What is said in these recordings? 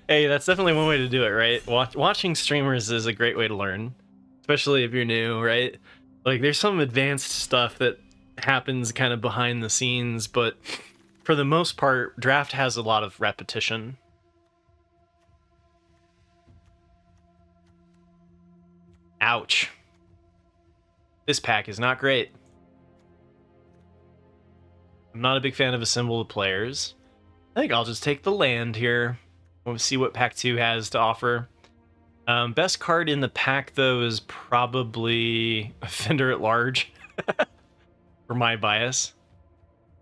Hey, that's definitely one way to do it, right? Watching streamers is a great way to learn, especially if you're new, right? Like, there's some advanced stuff that happens kind of behind the scenes, but for the most part, draft has a lot of repetition. Ouch. This pack is not great. I'm not a big fan of Assemble the Players. I think I'll just take the land here. We'll see what pack 2 has to offer. Best card in the pack, though, is probably Offender at Large, for my bias.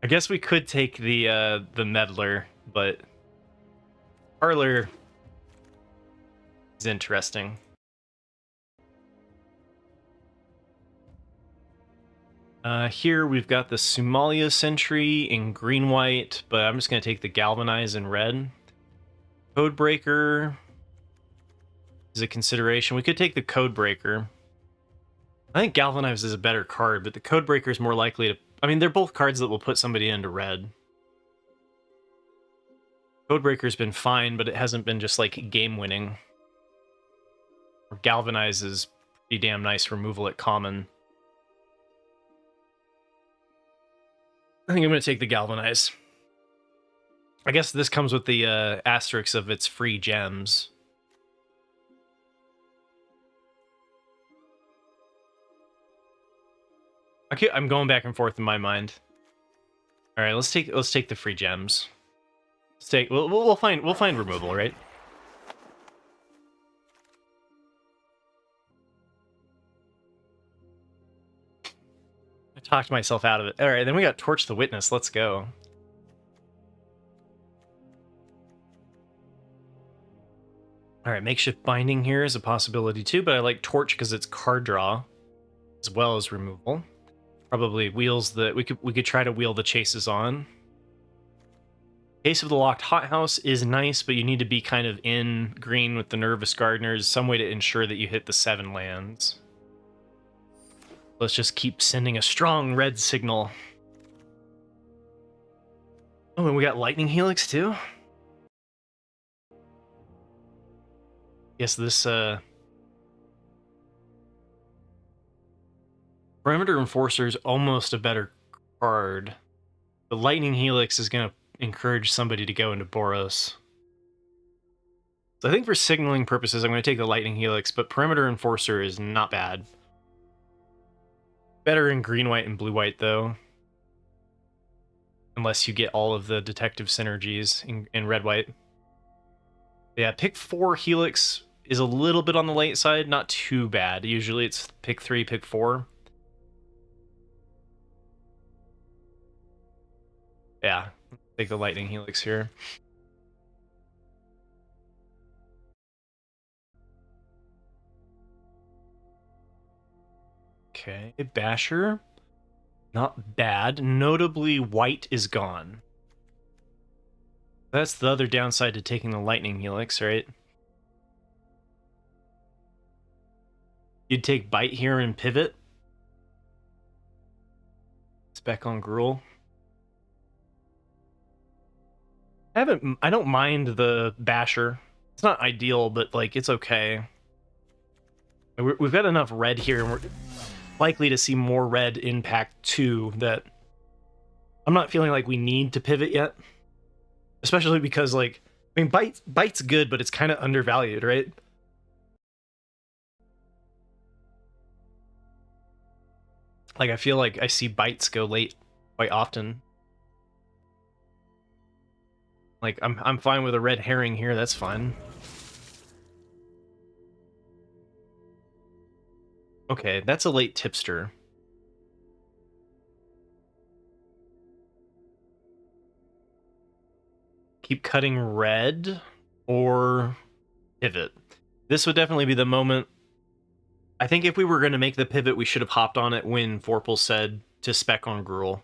I guess we could take the Meddler, but Parlor is interesting. Here we've got the Somalia Sentry in green-white, but I'm just going to take the Galvanize in red. Codebreaker is a consideration. We could take the Codebreaker. I think Galvanize is a better card, but the Codebreaker is more likely to... I mean, they're both cards that will put somebody into red. Codebreaker's been fine, but it hasn't been just, like, game-winning. Galvanize is pretty damn nice removal at common. I think I'm going to take the Galvanize. I guess this comes with the asterisk of its free gems. Okay, I'm going back and forth in my mind. All right, let's take the free gems. We'll find removal, right? I talked myself out of it. All right, then we got Torch the Witness. Let's go. All right, Makeshift Binding here is a possibility too, but I like Torch because it's card draw as well as removal. Probably wheels the... We could try to wheel the chases on. Case of the Locked Hothouse is nice, but you need to be kind of in green with the Nervous Gardeners, some way to ensure that you hit the 7 lands. Let's just keep sending a strong red signal. Oh, and we got Lightning Helix too? Yes, this Perimeter Enforcer is almost a better card. The Lightning Helix is going to encourage somebody to go into Boros. So I think for signaling purposes, I'm going to take the Lightning Helix, but Perimeter Enforcer is not bad. Better in green, white, and blue, white, though. Unless you get all of the detective synergies in red, white. Yeah, pick 4 Helix is a little bit on the late side, not too bad. Usually it's pick 3, pick 4. Yeah, take the Lightning Helix here. Okay, Basher. Not bad. Notably, white is gone. That's the other downside to taking the Lightning Helix, right? You'd take Bite here and pivot. Spec on Gruul. I don't mind the Basher. It's not ideal, but like it's okay. We've got enough red here, and we're likely to see more red in pack 2 that I'm not feeling like we need to pivot yet. Especially because, like, I mean, Bite's good, but it's kind of undervalued, right? Like, I feel like I see Bites go late quite often. Like, I'm fine with a red herring here, that's fine. Okay, that's a late tipster. Keep cutting red or pivot. This would definitely be the moment. I think if we were going to make the pivot, we should have hopped on it when Forpal said to spec on Gruul.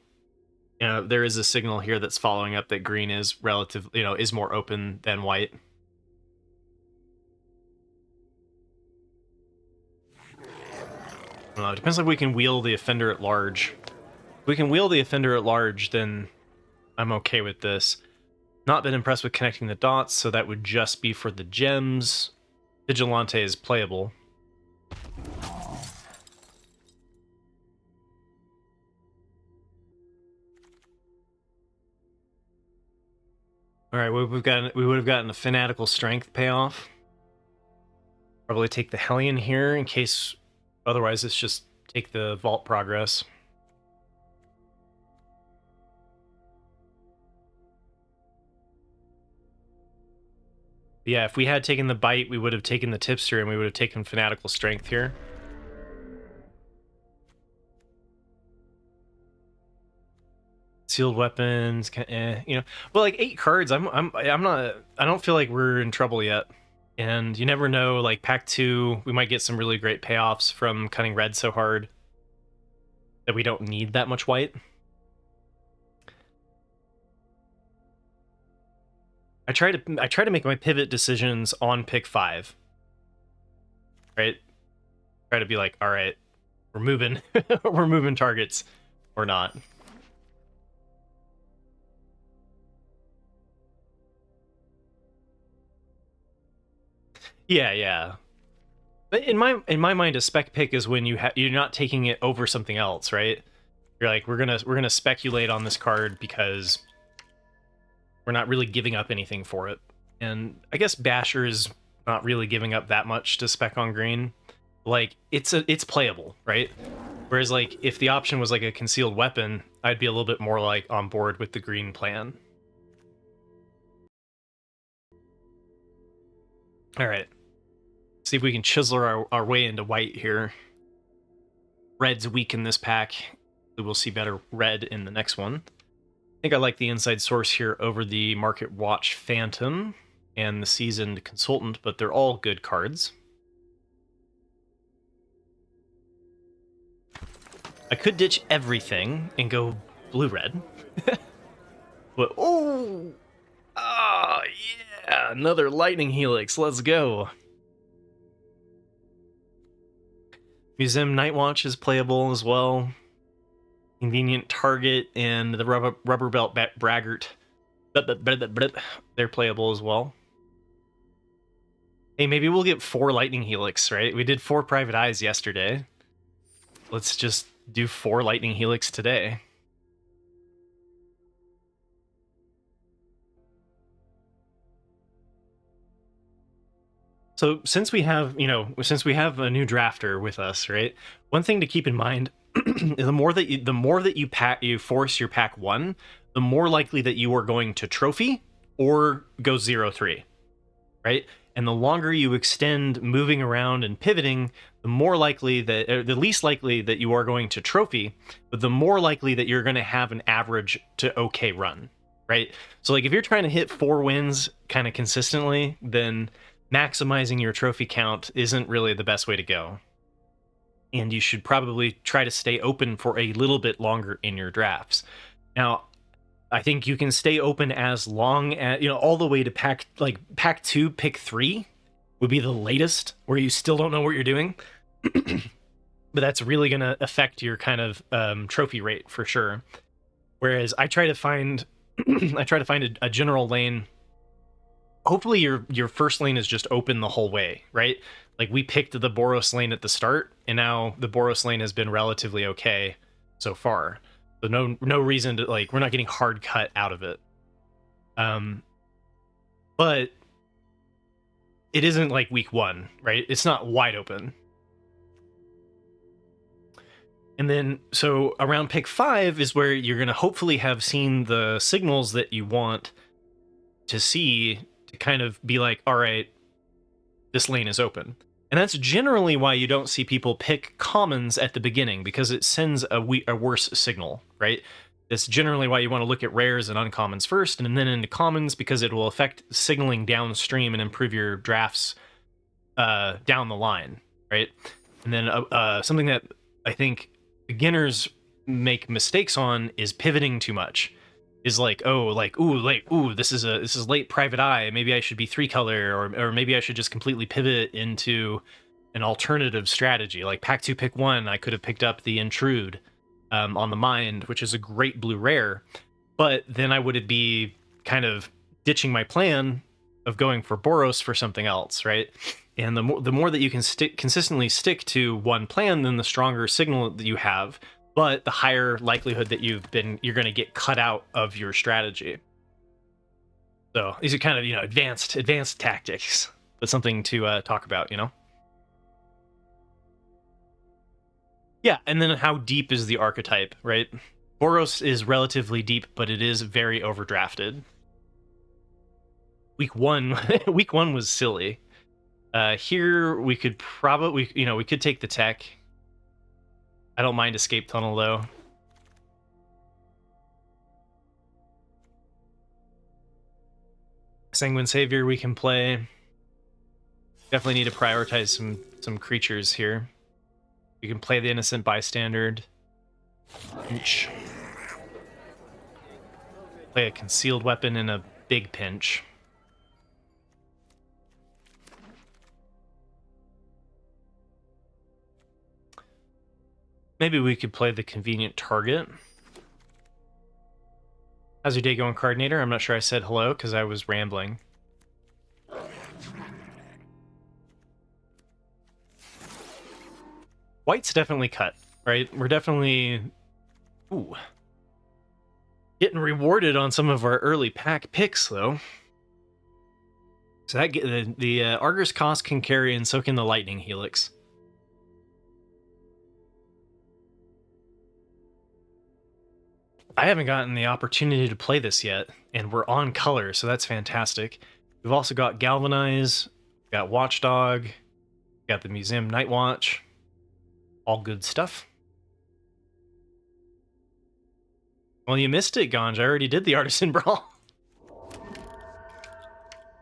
You know, there is a signal here that's following up that green is relative, you know, is more open than white. I don't know, it depends if we can wheel the Offender at Large. If we can wheel the Offender at Large, then I'm okay with this. Not been impressed with connecting the dots, so that would just be for the gems. Vigilante is playable. All right, we would have gotten a Fanatical Strength payoff. Probably take the Hellion here in case, otherwise it's just take the Vault Progress. Yeah, if we had taken the Bite, we would have taken the Tipster and we would have taken Fanatical Strength here. Sealed weapons, you know. Well, like 8 cards, I'm not. I don't feel like we're in trouble yet. And you never know. Like pack 2, we might get some really great payoffs from cutting red so hard that we don't need that much white. I try to make my pivot decisions on pick 5. Right? Try to be like, all right, we're moving, we're moving targets, or not. Yeah. But in my mind, a spec pick is when you're not taking it over something else, right? You're like, we're gonna speculate on this card because we're not really giving up anything for it. And I guess Basher is not really giving up that much to spec on green. Like it's playable, right? Whereas like if the option was like a concealed weapon, I'd be a little bit more like on board with the green plan. All right. See if we can chisel our way into white here. Red's weak in this pack. We will see better red in the next one. I think I like the Inside Source here over the Market Watch Phantom and the Seasoned Consultant, but they're all good cards. I could ditch everything and go blue-red. But, oh! Ah, yeah! Another Lightning Helix, let's go! Museum Nightwatch is playable as well. Convenient Target and the Rubber Belt Braggart. They're playable as well. Hey, maybe we'll get 4 Lightning Helix, right? We did 4 Private Eyes yesterday. Let's just do 4 Lightning Helix today. So since we have, since we have a new drafter with us, right? One thing to keep in mind is the more that you force your pack 1, the more likely that you are going to trophy or go 0-3, right? And the longer you extend moving around and pivoting, the more likely that, or the least likely that you are going to trophy, but the more likely that you're going to have an average to okay run, right? So like if you're trying to hit 4 wins kind of consistently, then maximizing your trophy count isn't really the best way to go. And you should probably try to stay open for a little bit longer in your drafts. Now, I think you can stay open as long as, all the way to pack 2, pick 3 would be the latest, where you still don't know what you're doing. But that's really going to affect your kind of trophy rate for sure. Whereas I try to find a general lane. Hopefully your first lane is just open the whole way, right? Like we picked the Boros lane at the start, and now the Boros lane has been relatively okay so far. So no reason to, like, we're not getting hard cut out of it. But it isn't like week 1, right? It's not wide open. And then, so around pick 5 is where you're going to hopefully have seen the signals that you want to see to kind of be like, all right, this lane is open. And that's generally why you don't see people pick commons at the beginning, because it sends a worse signal, right? That's generally why you want to look at rares and uncommons first, and then into commons, because it will affect signaling downstream and improve your drafts down the line, right? And then something that I think beginners make mistakes on is pivoting too much. Is like, this is late Private Eye, maybe I should be 3-color, or maybe I should just completely pivot into an alternative strategy. Like pack 2, pick 1, I could have picked up the Intrude on the Mind, which is a great blue rare, but then I would be kind of ditching my plan of going for Boros for something else, right? And the more that you can consistently stick to one plan, then the stronger signal that you have, but the higher likelihood that you're going to get cut out of your strategy. So these are kind of, advanced tactics, but something to talk about, Yeah, and then how deep is the archetype, right? Boros is relatively deep, but it is very overdrafted. Week 1 week 1 was silly. Here we could probably, we could take the tech. I don't mind escape tunnel though. Sanguine Savior we can play. Definitely need to prioritize some creatures here. We can play the Innocent Bystander. Pinch. Play a concealed weapon in a big pinch. Maybe we could play the Convenient Target. How's your day going, Cardinator? I'm not sure I said hello because I was rambling. White's definitely cut, right? We're definitely getting rewarded on some of our early pack picks, though. So that the Argus cost can carry, and so can the Lightning Helix. I haven't gotten the opportunity to play this yet, and we're on color, so that's fantastic. We've also got Galvanize, got Watchdog, got the Museum Night Watch. All good stuff. Well, you missed it, Ganj. I already did the Artisan Brawl.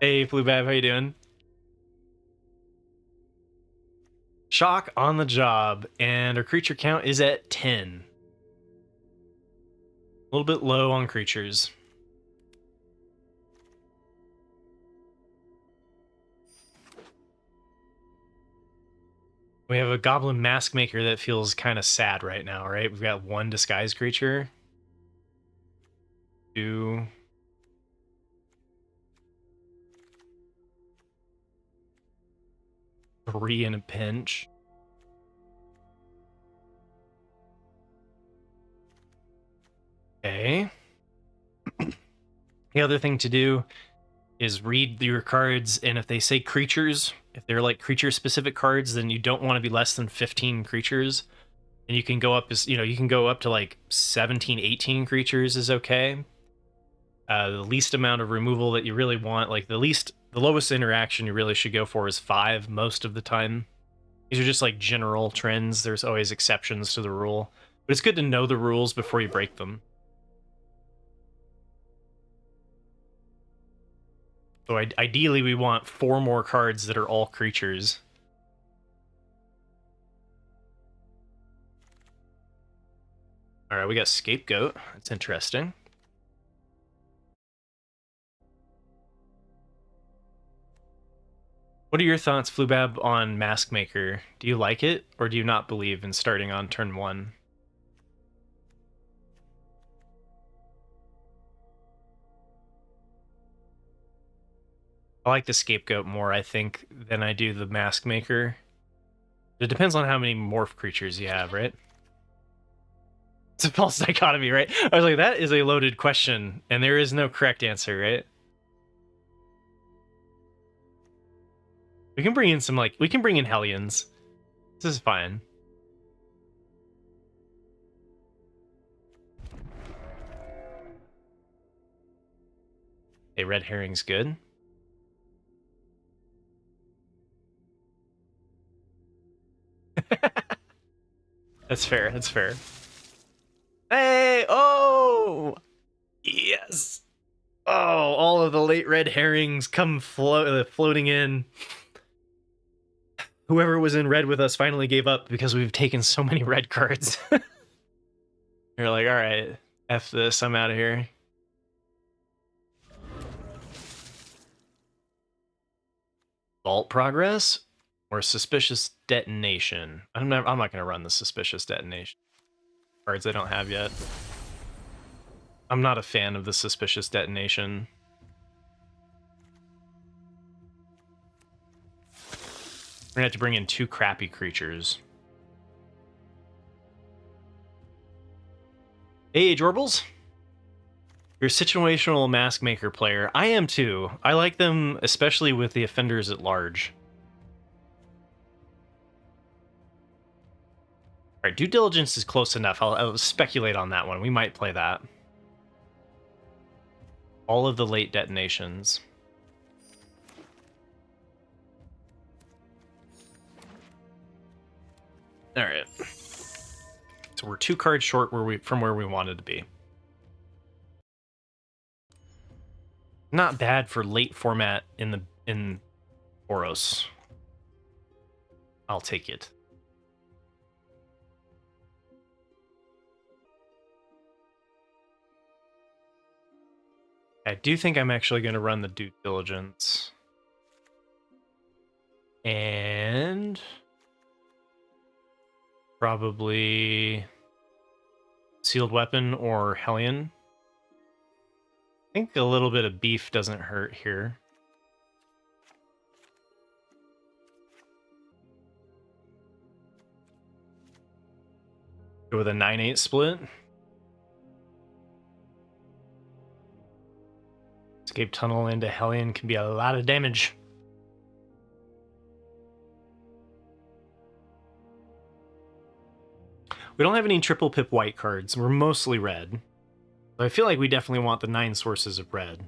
Hey, Flubab, how you doing? Shock on the job, and our creature count is at 10. A little bit low on creatures. We have a Goblin Mask Maker that feels kind of sad right now, right? We've got 1 disguise creature. 2. 3 in a pinch. Okay. The other thing to do is read your cards, and if they say creatures, if they're like creature-specific cards, then you don't want to be less than 15 creatures. And you can go up you can go up to like 17, 18 creatures is okay. The least amount of removal that you really want, like the lowest interaction you really should go for is 5 most of the time. These are just like general trends. There's always exceptions to the rule, but it's good to know the rules before you break them. So ideally we want 4 more cards that are all creatures. All right, we got Scapegoat. That's interesting. What are your thoughts, Flubab, on Mask Maker? Do you like it, or do you not believe in starting on turn 1? I like the Scapegoat more, I think, than I do the Mask Maker. It depends on how many morph creatures you have, right? It's a false dichotomy, right? I was like, that is a loaded question, and there is no correct answer, right? We can bring in we can bring in Hellions. This is fine. Hey, Red Herring's good. That's fair, that's fair. Hey, oh! Yes! Oh, all of the late Red Herrings come floating in. Whoever was in red with us finally gave up because we've taken so many red cards. You're like, alright, F this, I'm out of here. Vault Progress or Suspicious Detonation? I'm not gonna run the Suspicious Detonation cards I don't have yet. I'm not a fan of the Suspicious Detonation. We're gonna have to bring in 2 crappy creatures. Hey, Jorbles. You're a situational mask maker player. I am too. I like them, especially with the offenders at large. All right, due diligence is close enough. I'll speculate on that one. We might play that. All of the late detonations. All right. So we're 2 cards short from where we wanted to be. Not bad for late format in Boros. I'll take it. I do think I'm actually going to run the due diligence. And probably sealed weapon or Hellion. I think a little bit of beef doesn't hurt here. Go with a 9-8 split. Escape tunnel into Hellion can be a lot of damage. We don't have any triple pip white cards. We're mostly red. So I feel like we definitely want the 9 sources of red.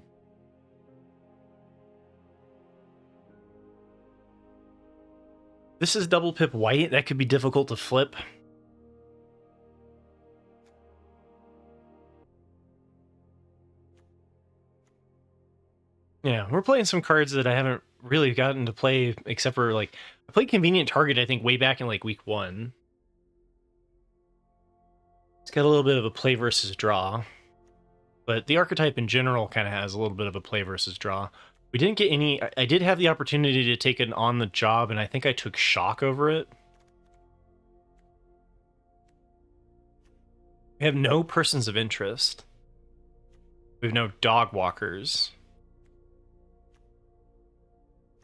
This is double pip white. That could be difficult to flip. Yeah, we're playing some cards that I haven't really gotten to play, except for, like, I played Convenient Target, I think, way back in, like, week 1. It's got a little bit of a play versus draw. But the archetype in general kind of has a little bit of a play versus draw. We didn't get any... I did have the opportunity to take an on the job, and I think I took shock over it. We have no persons of interest. We have no dog walkers.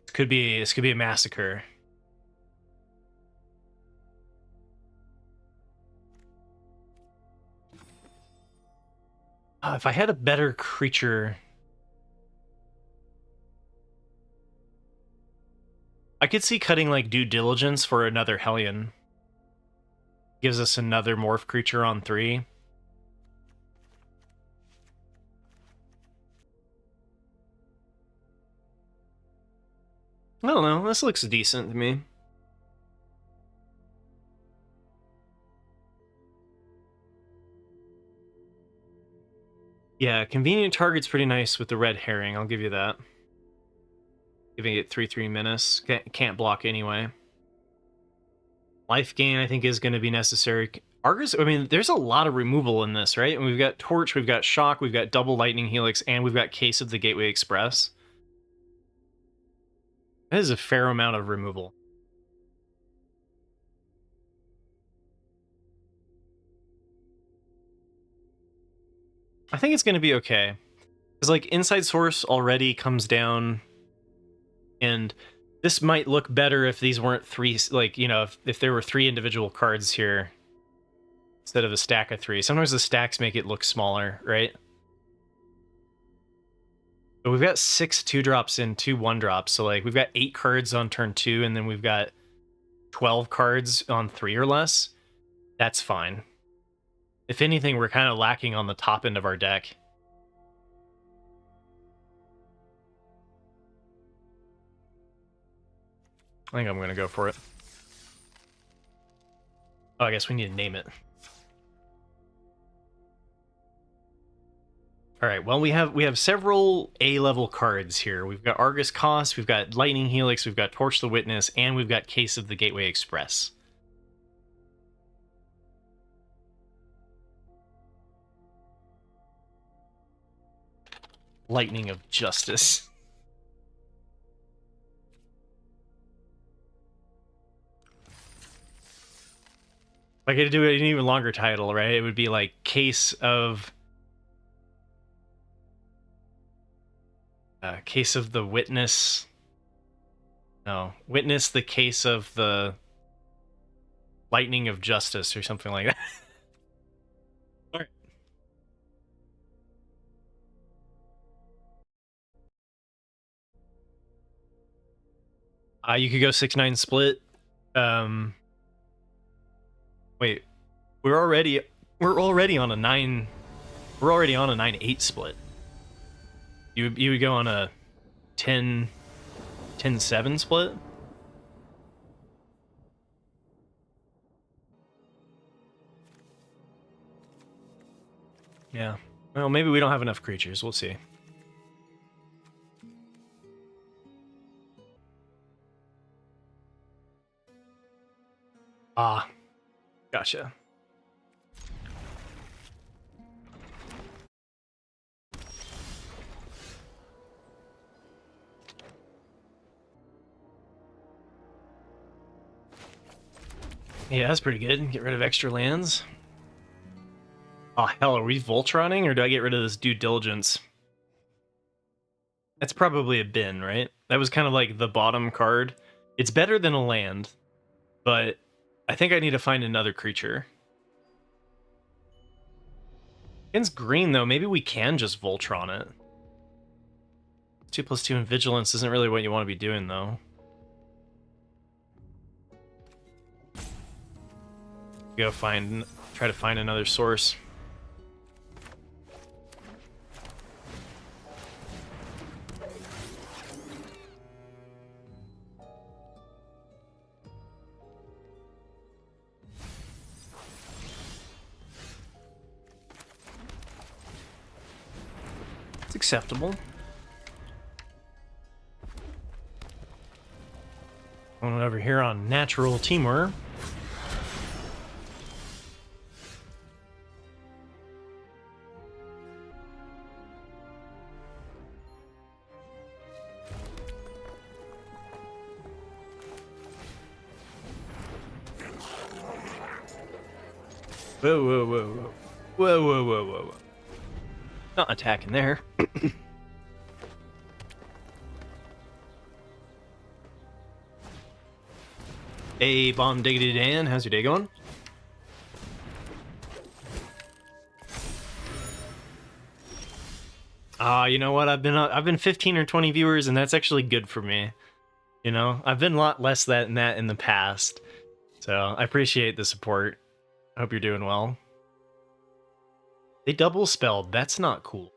This could be a massacre. If I had a better creature, I could see cutting like due diligence for another Hellion. Gives us another morph creature on 3. I don't know. This looks decent to me. Yeah, Convenient Target's pretty nice with the red herring. I'll give you that. Giving it 3/3 menace. Can't block anyway. Life gain, I think, is going to be necessary. Argus, I mean, there's a lot of removal in this, right? And we've got Torch, we've got Shock, we've got double Lightning Helix, and we've got Case of the Gateway Express. That is a fair amount of removal. I think it's going to be okay. Because, like, Inside Source already comes down, and this might look better if these weren't 3, like, you know, if there were 3 individual cards here instead of a stack of 3. Sometimes the stacks make it look smaller, right? But we've got 6 2-drops and 2 1-drops, so, like, we've got 8 cards on turn 2, and then we've got 12 cards on 3 or less. That's fine. If anything, we're kind of lacking on the top end of our deck. I think I'm going to go for it. Oh, I guess we need to name it. All right, well, we have several A-level cards here. We've got Argus Cost, we've got Lightning Helix, we've got Torch the Witness, and we've got Case of the Gateway Express. Lightning of Justice. If I could do an even longer title, right? It would be like Case of the Witness. No, witness the case of the lightning of justice or something like that. All right. You could go 6-9 split. Wait, we're already on a 9. We're already on a 9-8 split. You would go on a 10-7 split. Yeah. Well, maybe we don't have enough creatures. We'll see. Ah, gotcha. Yeah, that's pretty good. Get rid of extra lands. Oh, hell, are we Voltroning, or do I get rid of this due diligence? That's probably a bin, right? That was kind of like the bottom card. It's better than a land, but I think I need to find another creature. Against green, though, maybe we can just Voltron it. 2+2 in Vigilance isn't really what you want to be doing, though. Try to find another source. It's acceptable. Going over here on Natural Teamwork. Whoa, whoa, whoa, whoa. Whoa, whoa, whoa, whoa, whoa. Not attacking there. Hey, Bomb Diggity Dan, how's your day going? You know what? I've been 15 or 20 viewers, and that's actually good for me. You know, I've been a lot less than that in the past, so I appreciate the support. I hope you're doing well. They double spelled. That's not cool.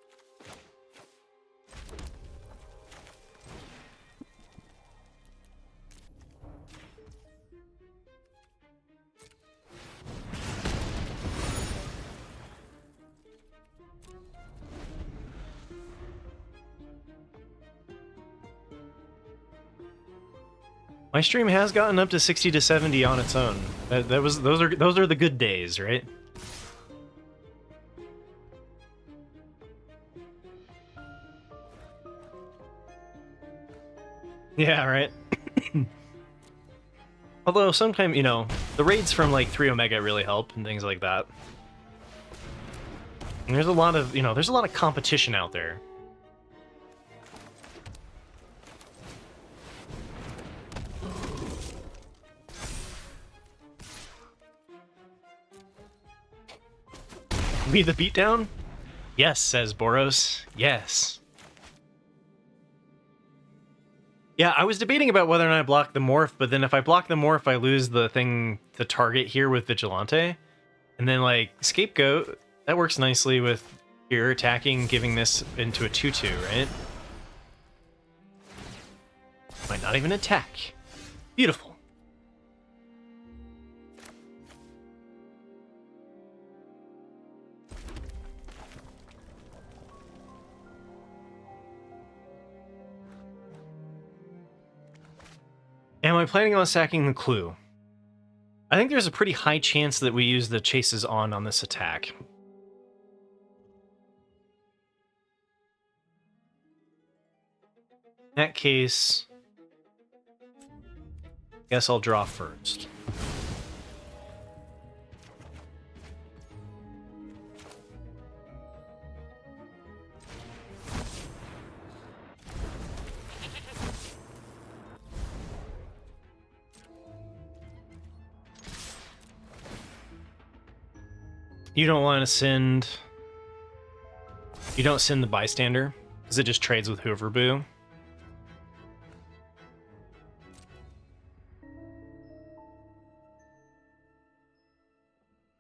My stream has gotten up to 60 to 70 on its own. Those are the good days, right? Yeah, right. Although sometimes, you know, the raids from like 3 Omega really help and things like that. And there's a lot of, you know, there's a lot of competition out there. Lead the beatdown? Yes, says Boros. Yes. Yeah, I was debating about whether or not I block the morph, but then if I block the morph, I lose the thing to target here with Vigilante. And then, like, Scapegoat, that works nicely with here attacking, giving this into a 2-2, right? Might not even attack. Beautiful. Am I planning on sacking the clue? I think there's a pretty high chance that we use the chases on this attack. In that case, guess I'll draw first. You don't want to send... You don't send the bystander, because it just trades with Hooverboo.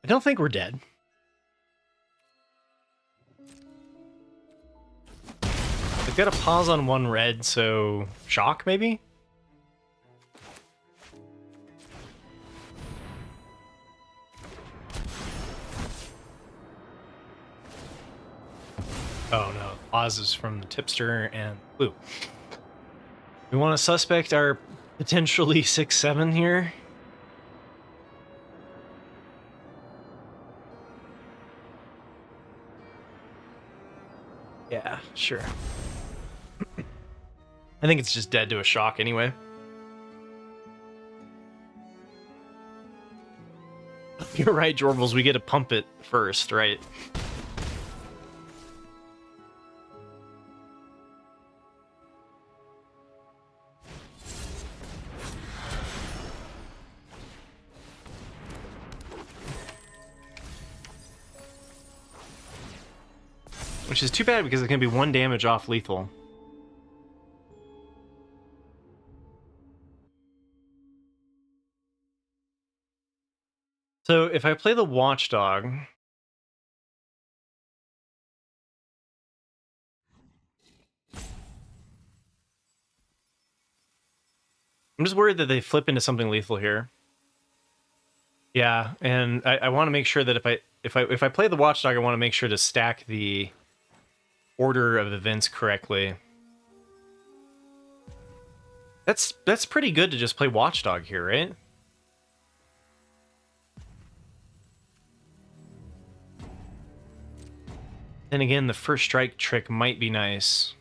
I don't think we're dead. I've got a pause on one red, so shock maybe? Oh no, pause is from the tipster and blue. We want to suspect our potentially 6-7 here. Yeah, sure. I think it's just dead to a shock anyway. You're right, Jorvals, we get to pump it first, right? Which is too bad because it can be 1 damage off lethal. So if I play the Watchdog... I'm just worried that they flip into something lethal here. Yeah, and I want to make sure that if I play the Watchdog, I want to make sure to stack the order of events correctly. That's pretty good to just play Watchdog here, right? Then again, the first strike trick might be nice.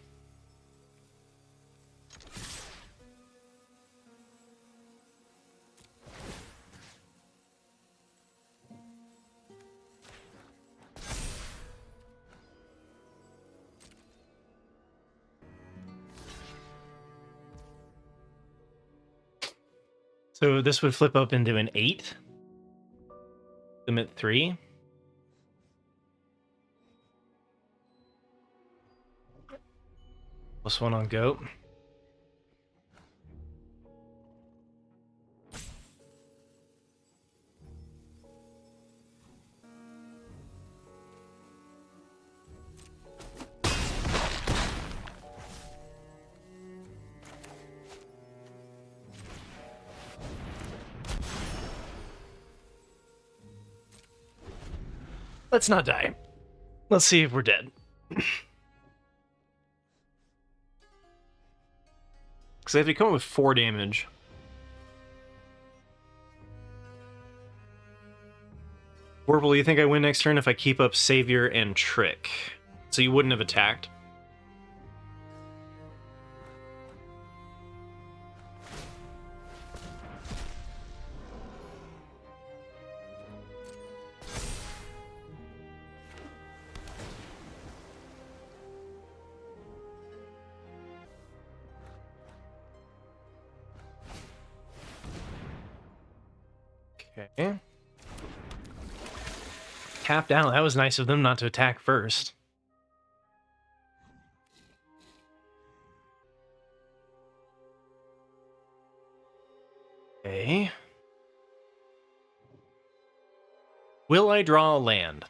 So this would flip up into an 8. Limit 3. +1 on goat. Let's not die. Let's see if we're dead. Because they have to come up with 4 damage. Warble, you think I win next turn if I keep up Savior and Trick? So you wouldn't have attacked? Okay. Tapped out. That was nice of them not to attack first. Okay. Will I draw a land?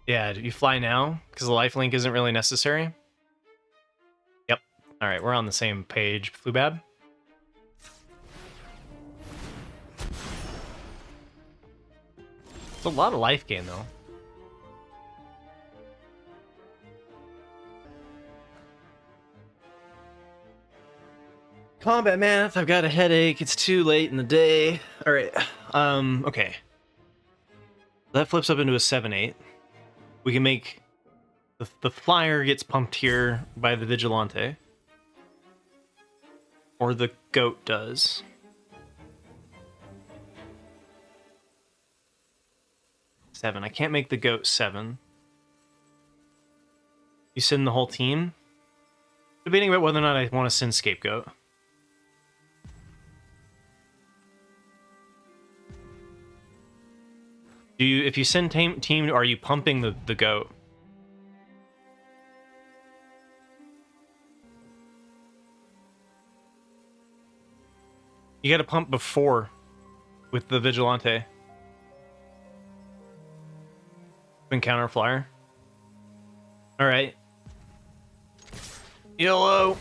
Yeah, do you fly now? Because the lifelink isn't really necessary? Yep. Alright, we're on the same page, Flubab. It's a lot of life gain, though. Combat math, I've got a headache, it's too late in the day. Alright, okay. That flips up into a 7-8. We can make... The flyer gets pumped here by the Vigilante. Or the goat does. Seven. I can't make the goat 7. You send the whole team? Debating about whether or not I want to send Scapegoat. If you send team, are you pumping the goat? You got to pump before with the vigilante. Encounter flyer. All right. YOLO.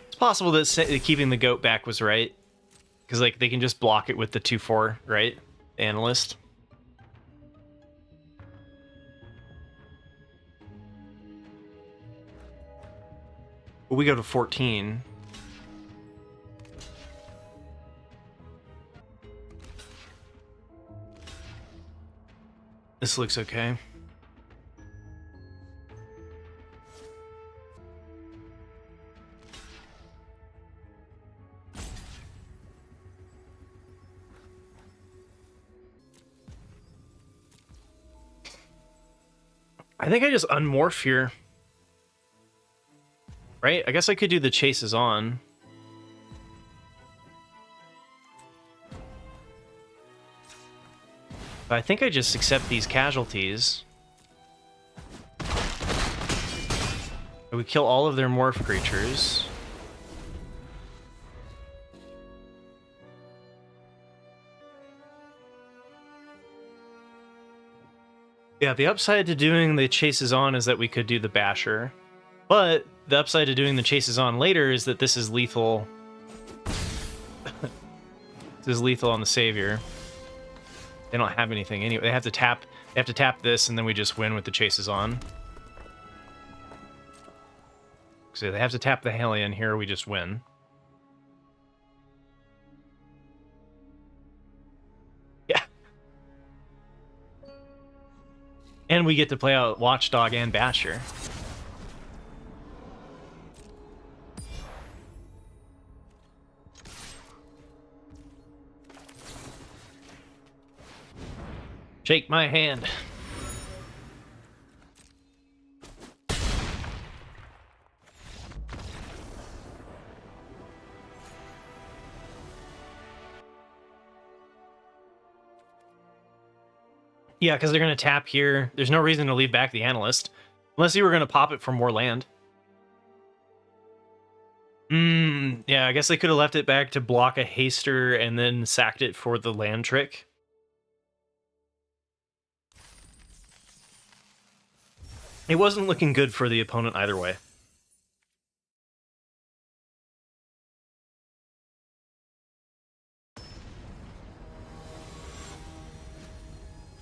It's possible that keeping the goat back was right, because like they can just block it with the 2/4, right? The analyst. But we go to 14. This looks okay. I think I just unmorph here. Right? I guess I could do the chases on. But I think I just accept these casualties. We kill all of their morph creatures. Yeah, the upside to doing the chases on is that we could do the basher. But the upside to doing the chases on later is that this is lethal. This is lethal on the savior. They don't have anything anyway. They have to tap this, and then we just win with the chases on. So they have to tap the Hellion here, we just win. Yeah. And we get to play out Watchdog and Basher. Shake my hand. Yeah, because they're going to tap here. There's no reason to leave back the analyst. Unless you were going to pop it for more land. Yeah, I guess they could have left it back to block a haster and then sacked it for the land trick. It wasn't looking good for the opponent either way.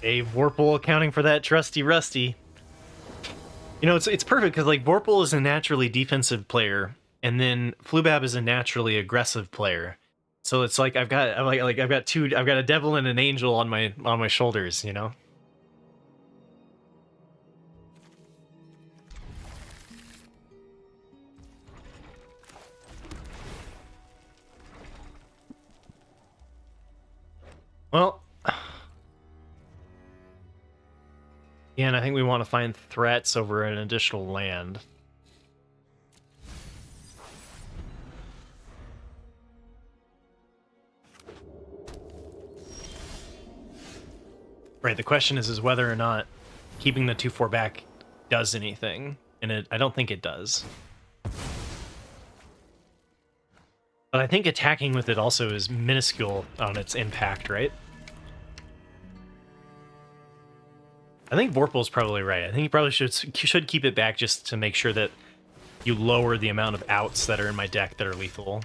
A Vorpal accounting for that trusty Rusty. You know, it's perfect because like Vorpal is a naturally defensive player, and then Flubab is a naturally aggressive player. So it's like I've got a devil and an angel on my shoulders, you know. Well, yeah, and I think we want to find threats over an additional land. Right, the question is whether or not keeping the 2/4 back does anything, and I don't think it does. But I think attacking with it also is minuscule on its impact, right? I think Vorpal's probably right. I think you probably should keep it back just to make sure that you lower the amount of outs that are in my deck that are lethal.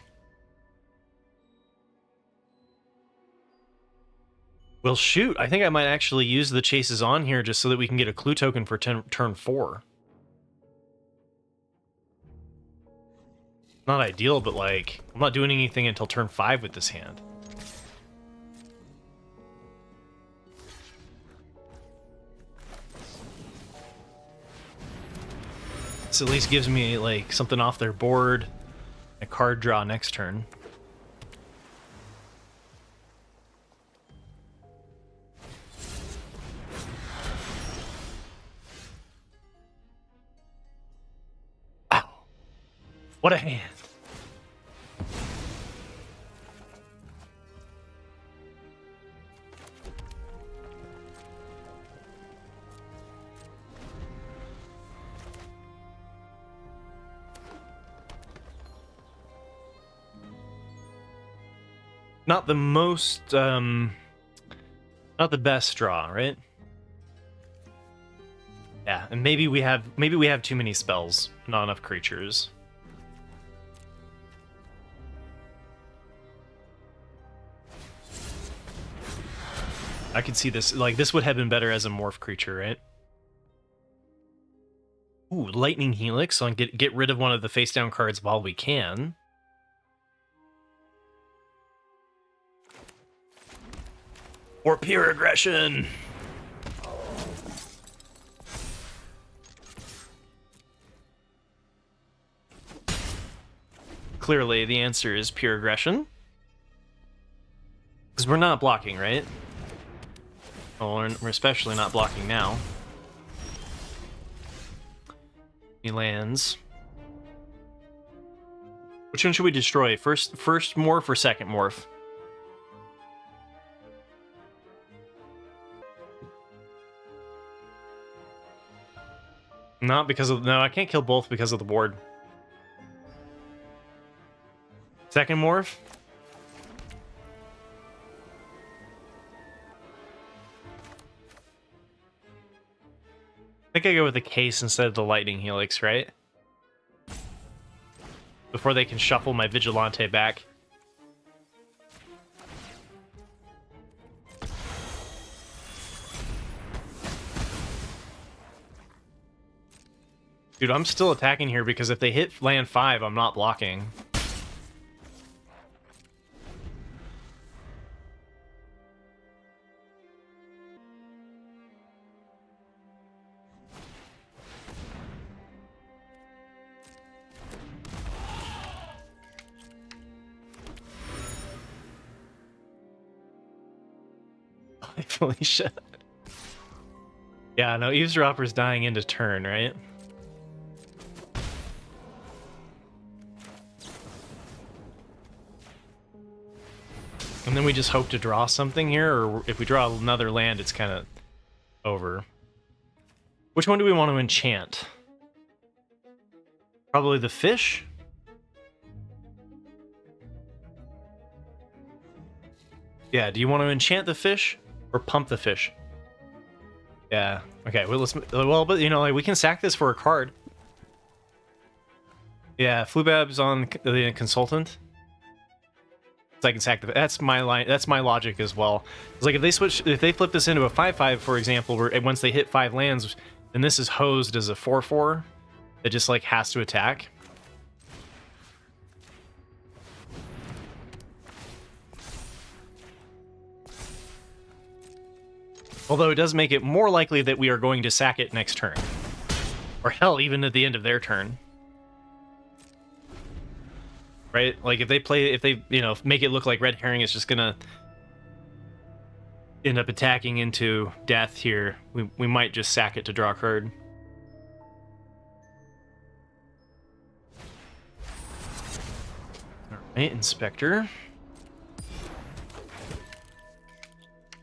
Well, shoot, I think I might actually use the chases on here just so that we can get a clue token for turn 4. Not ideal, but like, I'm not doing anything until turn 5 with this hand. This at least gives me like something off their board, a card draw next turn. Wow. What a hand. Not the most, not the best draw, right? Yeah, and maybe we have too many spells, not enough creatures. I could see this, like, this would have been better as a morph creature, right? Ooh, Lightning Helix, so get rid of one of the face down cards while we can. Or pure aggression. Clearly, the answer is pure aggression. Because we're not blocking, right? Well, we're especially not blocking now. He lands. Which one should we destroy? First morph or second morph? Not because of... No, I can't kill both because of the board. Second morph? I think I go with the case instead of the Lightning Helix, right? Before they can shuffle my Vigilante back. Dude, I'm still attacking here because if they hit land 5, I'm not blocking. Holy shit. Yeah, no, Eavesdropper's dying into turn, right? And then we just hope to draw something here, or if we draw another land, it's kind of over. Which one do we want to enchant? Probably the fish? Yeah, do you want to enchant the fish or pump the fish? Yeah. Okay. Well, but you know, like, we can sack this for a card. Yeah, Flubab's on the consultant. So I can sack the. That's my line. That's my logic as well. It's like if they flip this into a 5/5, for example, where once they hit 5 lands, then this is hosed as a 4/4 that just like has to attack. Although it does make it more likely that we are going to sack it next turn. Or hell, even at the end of their turn. Right? Like, if they, you know, make it look like Red Herring is just gonna end up attacking into death here, we might just sack it to draw a card. Alright, Inspector.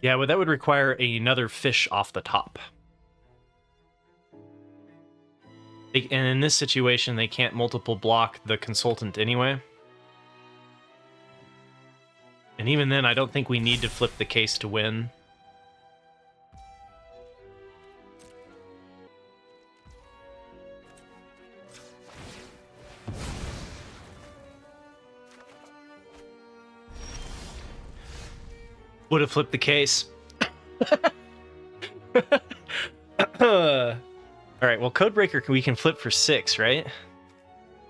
Yeah, well, that would require another fish off the top. And in this situation, they can't multiple block the consultant anyway. And even then, I don't think we need to flip the case to win. Would have flipped the case. Alright, well, Codebreaker we can flip for 6, right?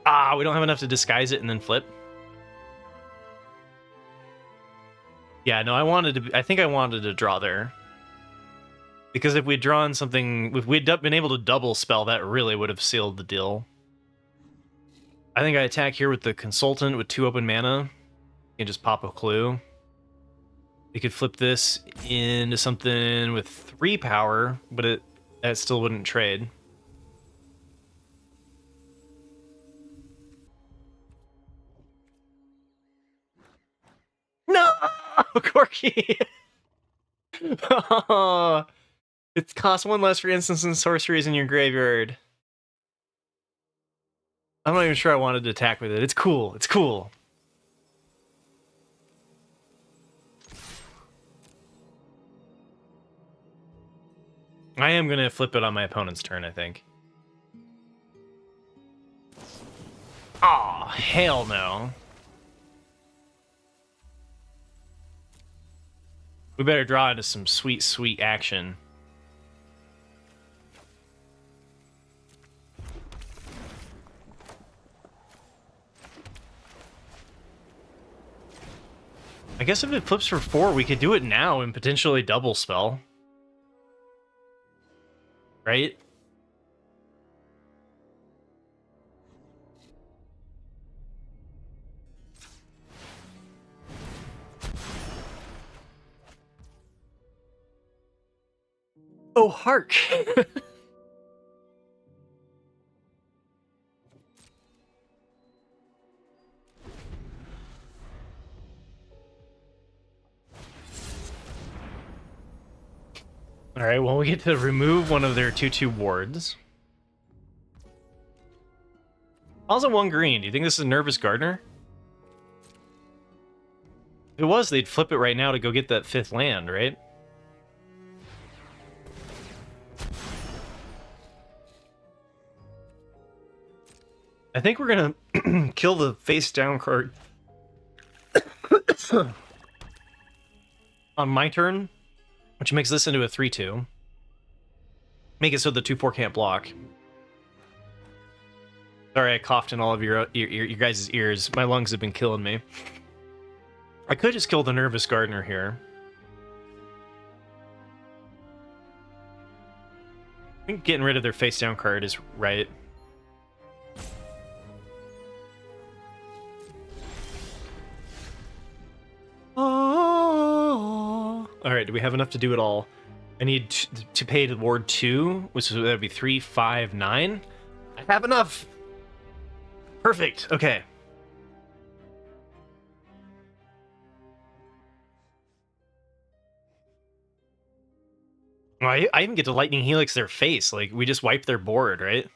Ah, we don't have enough to disguise it and then flip. Yeah, no, I think I wanted to draw there. Because if we'd drawn something, if we'd been able to double spell, that really would have sealed the deal. I think I attack here with the Consultant with 2 open mana. You can just pop a clue. We could flip this into something with 3 power, but that still wouldn't trade. No! Corky! Oh, it costs 1 less for instants and sorceries in your graveyard. I'm not even sure I wanted to attack with it. It's cool. It's cool. I am going to flip it on my opponent's turn, I think. Aw, hell no. We better draw into some sweet, sweet action. I guess if it flips for 4, we could do it now and potentially double spell. Right? Oh, hark! Alright, well, we get to remove one of their 2/2 wards. Also 1 green. Do you think this is a Nervous Gardener? If it was, they'd flip it right now to go get that 5th land, right? I think we're gonna kill the face down card on my turn, which makes this into a 3/2. Make it so the 2/4 can't block. Sorry, I coughed in all of your guys' ears. My lungs have been killing me. I could just kill the Nervous Gardener here. I think getting rid of their face down card is right. Oh. All right, do we have enough to do it all? I need to pay to ward 2, which would be 3, 5, 9. I have enough. Perfect. Okay. Well, I even get to Lightning Helix their face. Like, we just wipe their board, right?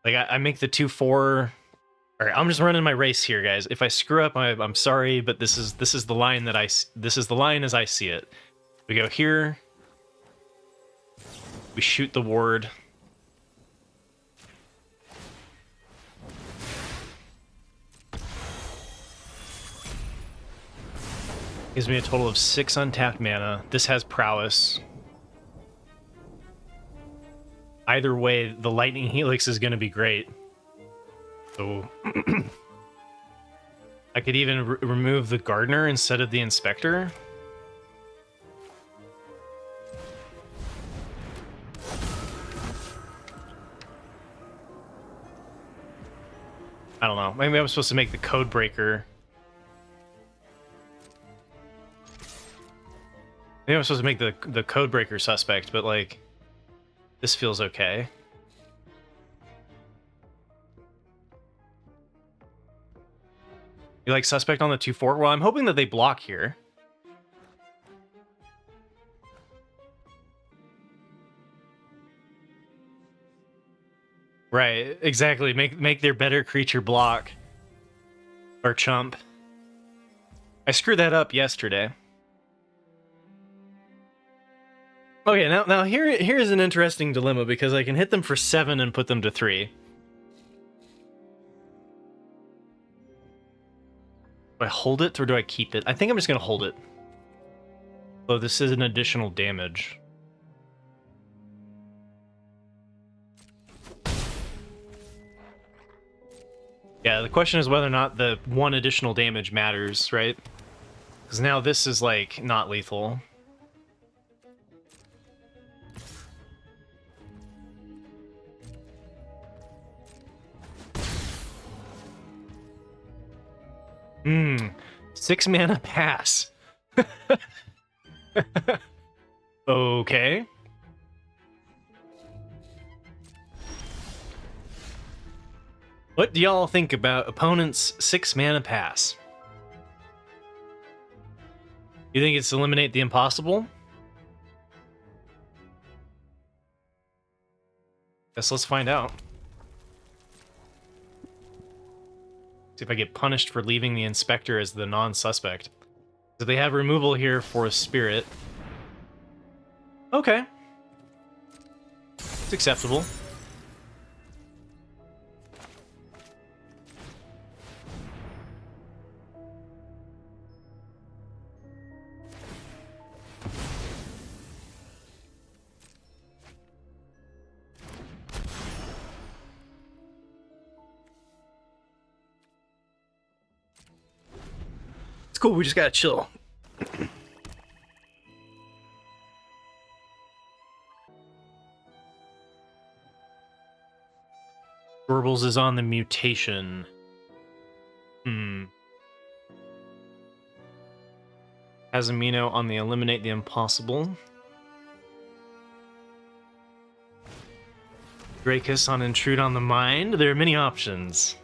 Like, I make the 2/4. All right, I'm just running my race here, guys. If I screw up, I'm sorry, but this is the line that this is the line as I see it. We go here. We shoot the ward. Gives me a total of 6 untapped mana. This has prowess. Either way, the Lightning Helix is going to be great. So I could even remove the Gardener instead of the Inspector. I don't know. Maybe I'm supposed to make the Code Breaker. Maybe I'm supposed to make the Code Breaker suspect, but like, this feels okay. You like suspect on the 2/4? Well, I'm hoping that they block here. Right, exactly. Make their better creature block. Or chump. I screwed that up yesterday. Okay, now here's an interesting dilemma, because I can hit them for 7 and put them to 3. Do I hold it or do I keep it? I think I'm just gonna hold it. Oh, this is an additional damage. Yeah, the question is whether or not the 1 additional damage matters, right? Because now this is, like, not lethal. Hmm. 6 mana pass. Okay. What do y'all think about opponent's 6 mana pass? You think it's eliminate the impossible? Guess let's find out. See if I get punished for leaving the Inspector as the non-suspect. So they have removal here for a Spirit. Okay. acceptable. It's cool, we just gotta chill. Gorbals is on the mutation. Casemino on the eliminate the impossible. Dracus on intrude on the mind. There are many options.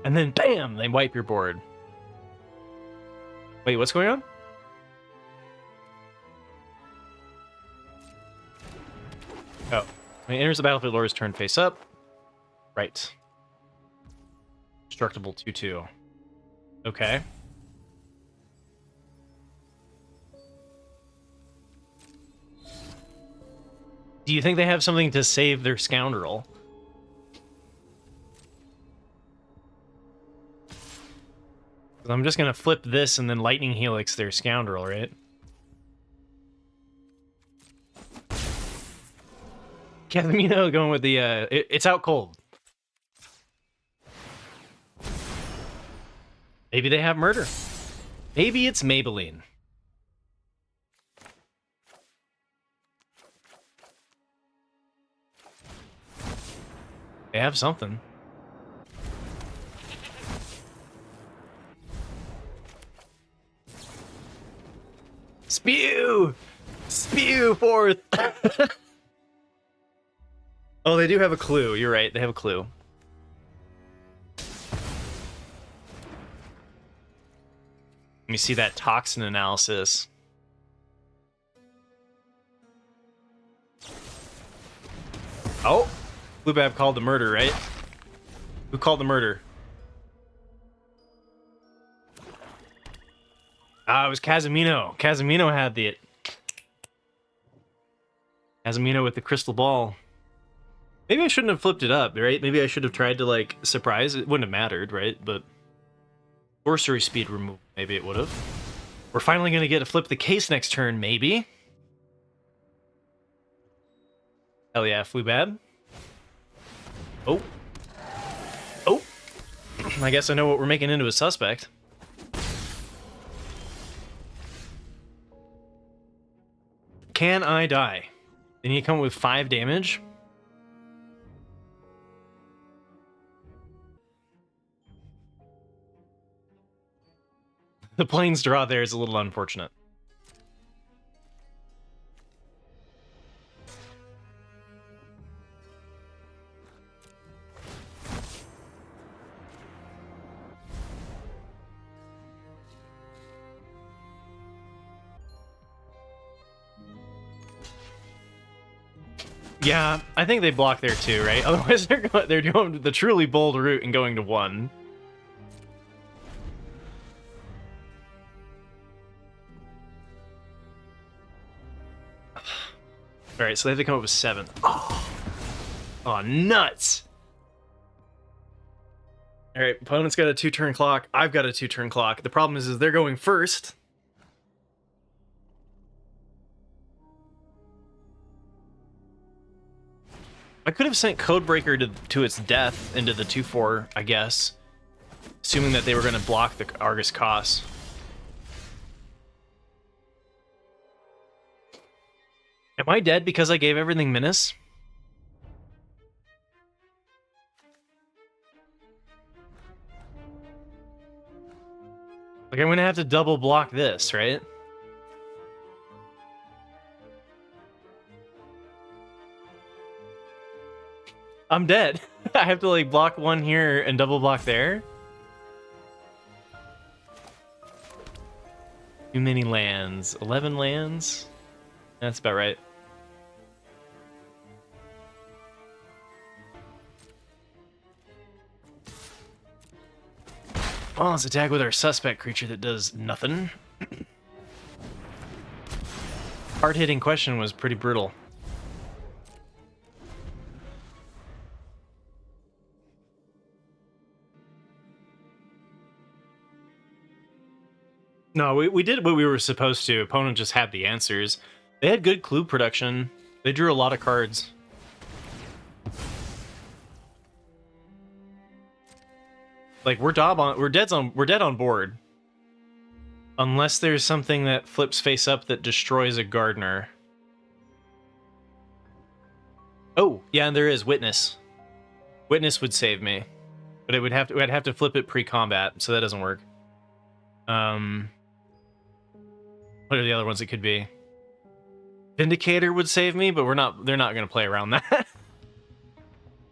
And then bam, they wipe your board. Wait, what's going on? Oh, when it enters the battlefield, Laura's turn face up. Right. Destructible 2/2. Okay. Do you think they have something to save their scoundrel? I'm just gonna flip this and then Lightning Helix their scoundrel, right? Casemino going with the, it's out cold. Maybe they have murder. Maybe it's Maybelline. They have something. Spew! Spew forth! Oh, they do have a clue. You're right. They have a clue. Let me see that toxin analysis. Oh! Bluebab called the murder, right? Who called the murder? Ah, it was Casemino. Casemino had the... Casemino with the crystal ball. Maybe I shouldn't have flipped it up, right? Maybe I should have tried to, like, surprise. It wouldn't have mattered, right? But... sorcery speed removal, maybe it would have. We're finally going to get to flip the case next turn, maybe. Hell yeah, Flubab. Oh. Oh. I guess I know what we're making into a suspect. Can I die? Then you come up with 5 damage? The plains draw there is a little unfortunate. Yeah, I think they block there too, right? Otherwise, they're doing the truly bold route and going to 1. All right, so they have to come up with 7. Oh, nuts! All right, opponent's got a 2-turn clock. I've got a 2-turn clock. The problem is they're going first. I could have sent Codebreaker to its death into the 2/4, I guess. Assuming that they were going to block the Argus Cost. Am I dead because I gave everything Menace? Like, I'm going to have to double block this, right? I'm dead. I have to, like, block 1 here and double block there. Too many lands. 11 lands? That's about right. Well, let's attack with our suspect creature that does nothing. hard-hitting question was pretty brutal. No, we did what we were supposed to. Opponent just had the answers. They had good clue production. They drew a lot of cards. Like we're dead on board. Unless there's something that flips face up that destroys a gardener. Oh, yeah, and there is Witness. Witness would save me. But I'd have to flip it pre-combat, so that doesn't work. What are the other ones it could be? Vindicator would save me, but they're not gonna play around that.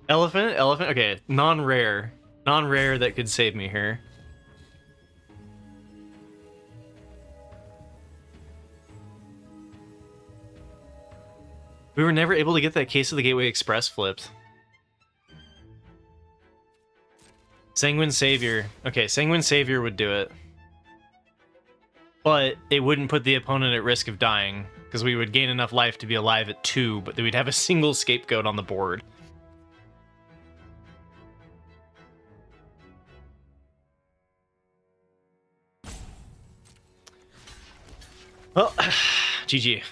Elephant? Okay, non-rare that could save me here. We were never able to get that Case of the Gateway Express flipped. Sanguine Savior. Okay, Sanguine Savior would do it. But it wouldn't put the opponent at risk of dying, because we would gain enough life to be alive at 2, but we'd have a single scapegoat on the board. Well, GG.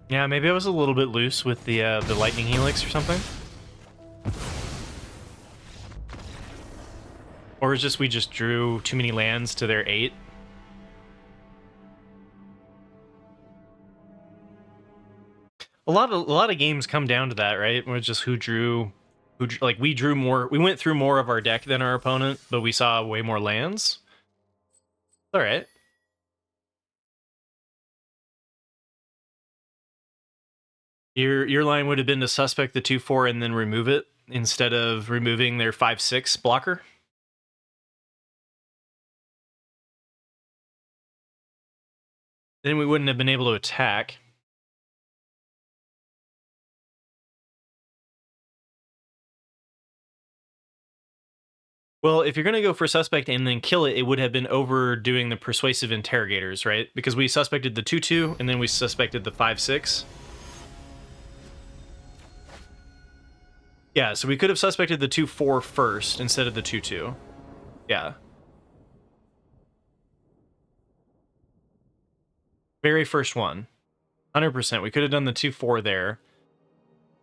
Yeah, maybe I was a little bit loose with the Lightning Helix or something. Or it's just we just drew too many lands to their 8. A lot of games come down to that, right? It's just who drew, like we drew more. We went through more of our deck than our opponent, but we saw way more lands. All right. Your line would have been to suspect the 2/4 and then remove it instead of removing their 5/6 blocker. Then we wouldn't have been able to attack. Well, if you're going to go for suspect and then kill it, it would have been overdoing the persuasive interrogators, right? Because we suspected the 2/2 and then we suspected the 5/6. Yeah, so we could have suspected the 2/4 first instead of the 2/2. Yeah. Very first one. 100%. We could have done the 2/4 there.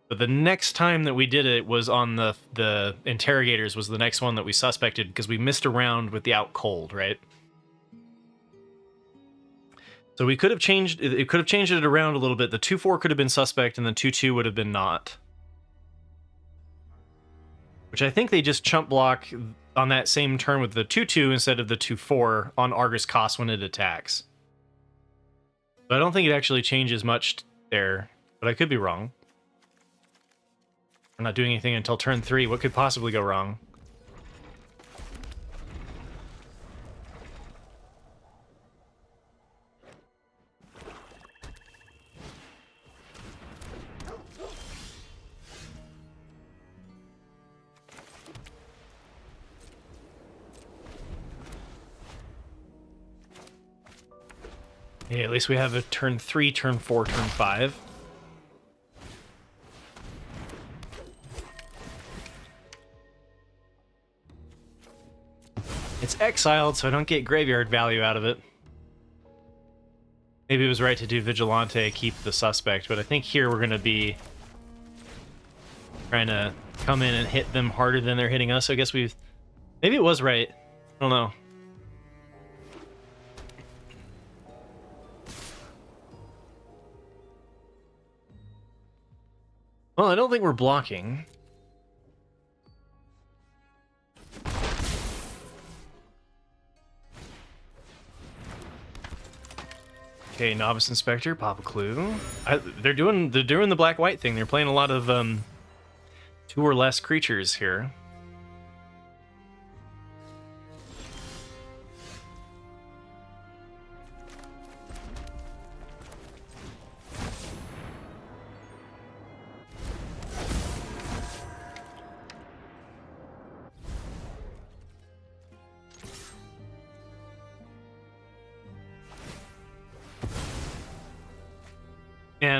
But the next time that we did it was on the interrogators was the next one that we suspected because we missed around with the out cold, right? So we could have changed it around a little bit. The 2/4 could have been suspect and the 2/2 would have been not. Which I think they just chump block on that same turn with the 2/2 instead of the 2/4 on Argus cost when it attacks. But I don't think it actually changes much there, but I could be wrong. I'm not doing anything until turn 3. What could possibly go wrong? Yeah, at least we have a turn 3, turn 4, turn 5. It's exiled, so I don't get graveyard value out of it. Maybe it was right to do Vigilante, keep the suspect, but I think here we're going to be trying to come in and hit them harder than they're hitting us. So I guess maybe it was right. I don't know. Well, I don't think we're blocking. Okay, Novice Inspector, pop a clue. They're doing the black-white thing. They're playing a lot of 2 or less creatures here.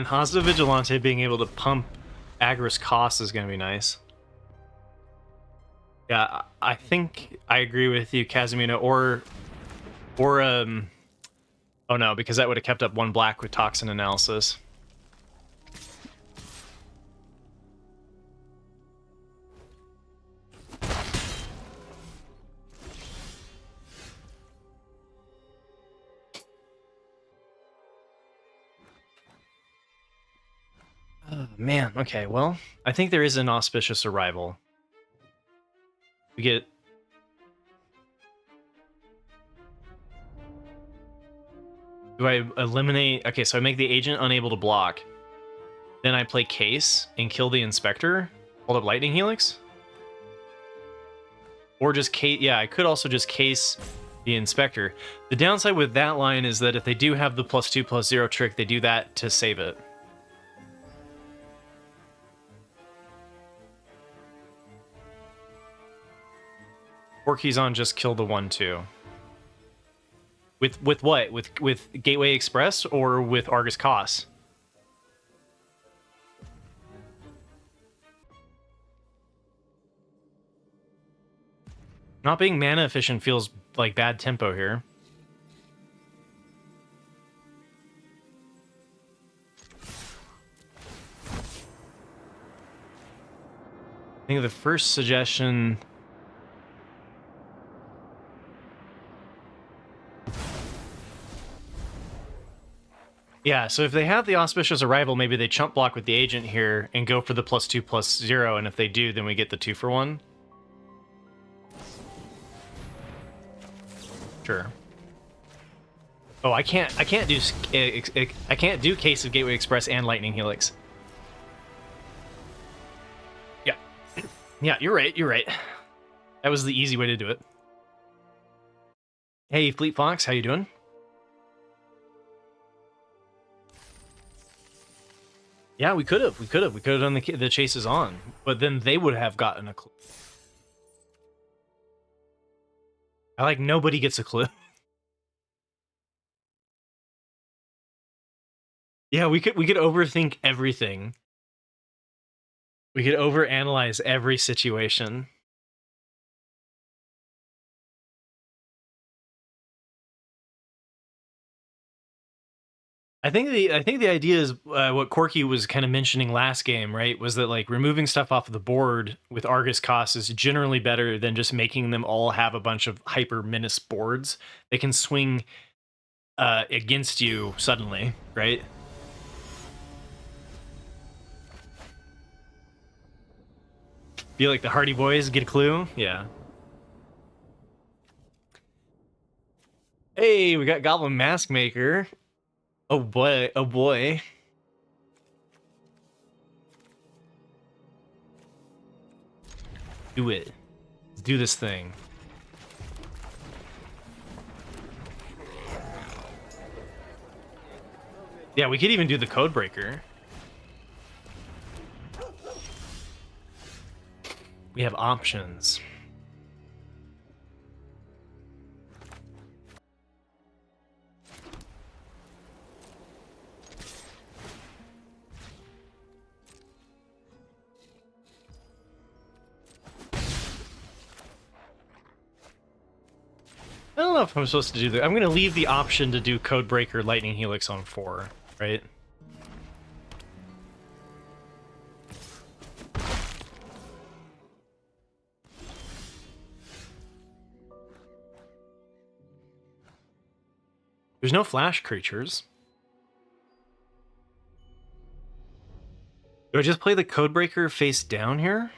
man, Hazda Vigilante being able to pump Agris cost is going to be nice. Yeah, I think I agree with you, Casimino. Or oh no, because that would have kept up one black with Toxin Analysis. Oh, man, okay, well, I think there is an auspicious arrival. We get... Do I eliminate... Okay, so I make the agent unable to block. Then I play Case and kill the Inspector. Hold up Lightning Helix? Or just Case... Yeah, I could also just Case the Inspector. The downside with that line is that if they do have the +2/+0 trick, they do that to save it. Porky's on just kill the 1/2. With what? With Gateway Express or with Argus Cost? Not being mana efficient feels like bad tempo here. I think the first suggestion... Yeah, so if they have the Auspicious Arrival, maybe they chump block with the agent here and go for the +2/+0, and if they do, then we get the 2-for-1. Sure. Oh, I can't do Case of Gateway Express and Lightning Helix. Yeah. Yeah, you're right. That was the easy way to do it. Hey, Fleet Fox, how you doing? Yeah, we could have done the chases on, but then they would have gotten a clue. I like nobody gets a clue. Yeah, we could overthink everything. We could overanalyze every situation. I think the idea is what Corky was kind of mentioning last game, right? Was that like removing stuff off of the board with Argus costs is generally better than just making them all have a bunch of hyper menace boards. They can swing against you suddenly, right? Feel like the Hardy Boys get a clue? Yeah. Hey, we got Goblin Mask Maker. Oh boy, oh boy. Do it. Let's do this thing. Yeah, we could even do the Code Breaker. We have options. I don't know if I'm supposed to do that. I'm going to leave the option to do Codebreaker Lightning Helix on 4, right? There's no flash creatures. Do I just play the Codebreaker face down here?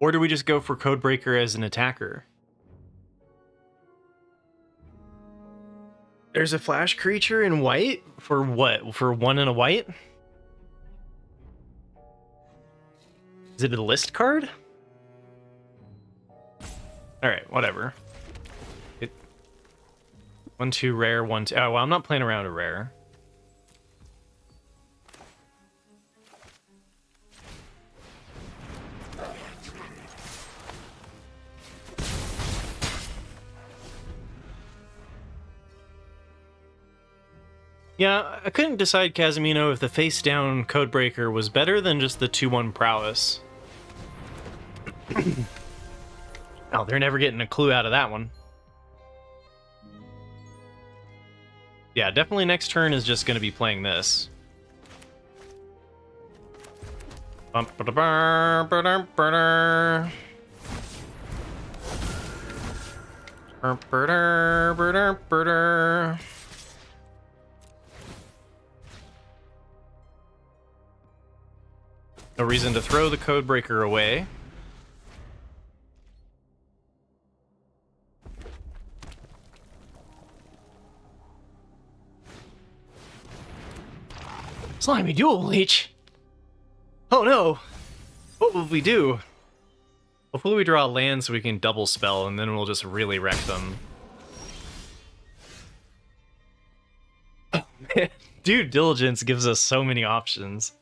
Or do we just go for Codebreaker as an attacker? There's a flash creature in white? For what? For 1 and a white? Is it a list card? Alright, whatever. 1/2 rare, 1/2... Oh, well, I'm not playing around a rare. Yeah, I couldn't decide, Casimino, if the face-down Codebreaker was better than just the 2-1 prowess. Oh, they're never getting a clue out of that one. Yeah, definitely next turn is just going to be playing this. No reason to throw the Codebreaker away. Slimy Dual Leech! Oh no! What will we do? Hopefully we draw land so we can double spell, and then we'll just really wreck them. Oh man, Due Diligence gives us so many options.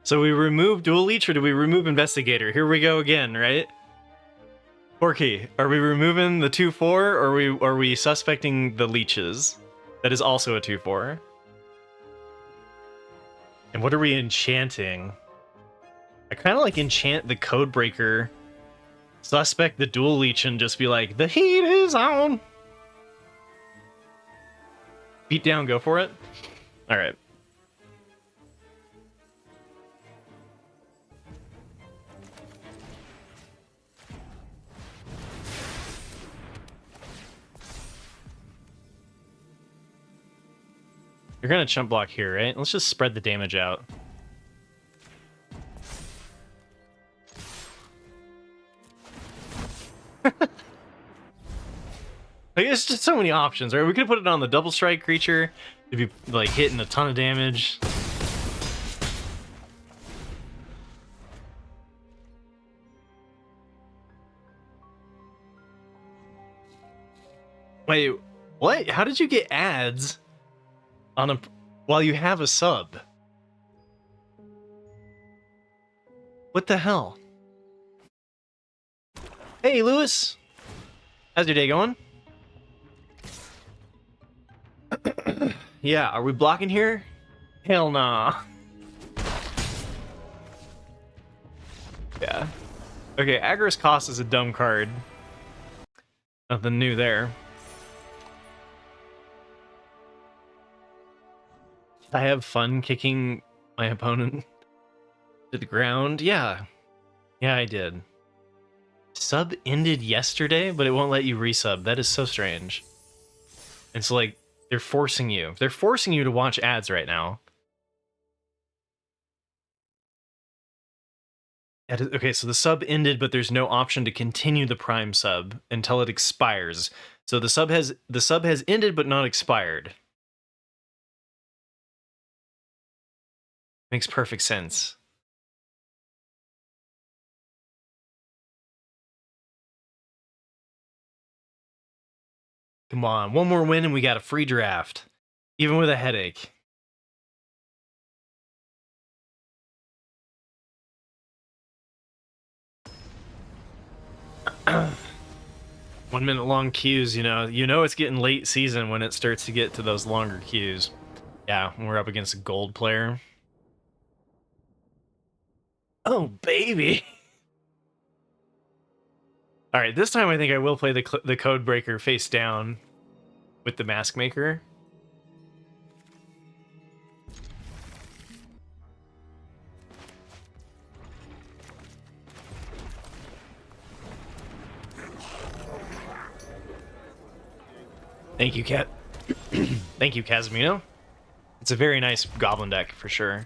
So we remove Dual Leech, or do we remove Investigator? Here we go again, right? Porky, are we removing the 2-4, or are we suspecting the leeches? That is also a 2-4. And what are we enchanting? I kind of like enchant the Codebreaker, suspect the Dual Leech, and just be like, the heat is on! Beat down, go for it? Alright. You're gonna chump block here, right? Let's just spread the damage out. Like, it's just so many options, right? We could put it on the double strike creature to be like hitting a ton of damage. Wait, what? How did you get ads on a while you have a sub? What the hell? Hey, Lewis. How's your day going? Yeah, are we blocking here? Hell nah. Yeah. Okay, Agorist Cost is a dumb card. Nothing new there. I have fun kicking my opponent to the ground. Yeah. Yeah, I did. Sub ended yesterday, but it won't let you resub. That is so strange. And so, like, they're forcing you. They're forcing you to watch ads right now. Okay, so the sub ended, but there's no option to continue the Prime sub until it expires. So the sub has ended, but not expired. Makes perfect sense. Come on, one more win and we got a free draft. Even with a headache. One minute long queues, you know it's getting late season when it starts to get to those longer queues. Yeah, when we're up against a gold player. Oh, baby. All right, this time I think I will play the Codebreaker face down with the Mask Maker. Thank you, Cat. Thank you, Casimino. It's a very nice goblin deck for sure.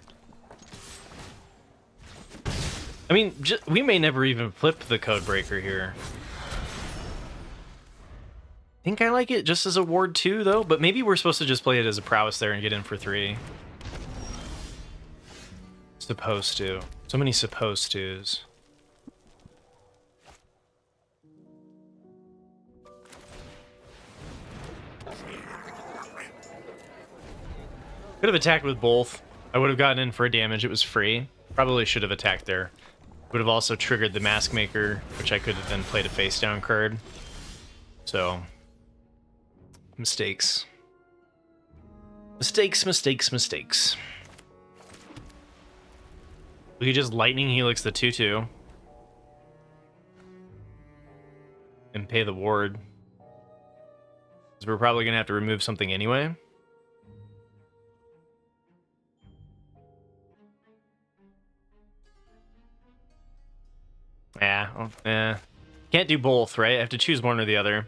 I mean, we may never even flip the Codebreaker here. I think I like it just as a ward 2, though, but maybe we're supposed to just play it as a prowess there and get in for 3. Supposed to. So many supposed tos. Could have attacked with both. I would have gotten in for a damage. It was free. Probably should have attacked there. Would have also triggered the Mask Maker, which I could have then played a face down card. So, mistakes. Mistakes, mistakes, mistakes. We could just Lightning Helix the 2/2. And pay the ward. Because we're probably going to have to remove something anyway. Yeah. Can't do both, right? I have to choose one or the other.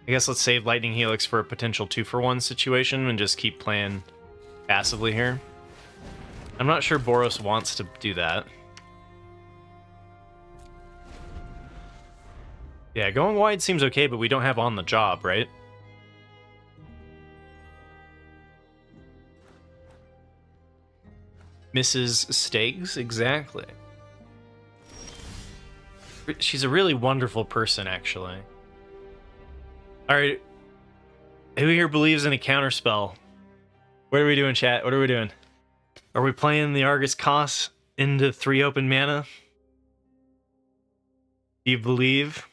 I guess let's save Lightning Helix for a potential 2-for-1 situation and just keep playing passively here. I'm not sure Boros wants to do that. Yeah, going wide seems okay, but we don't have on the job, right? Mrs. Steggs, exactly. She's a really wonderful person, actually. Alright. Who here believes in a counterspell? What are we doing, chat? What are we doing? Are we playing the Argus Kos into 3 open mana? Do you believe?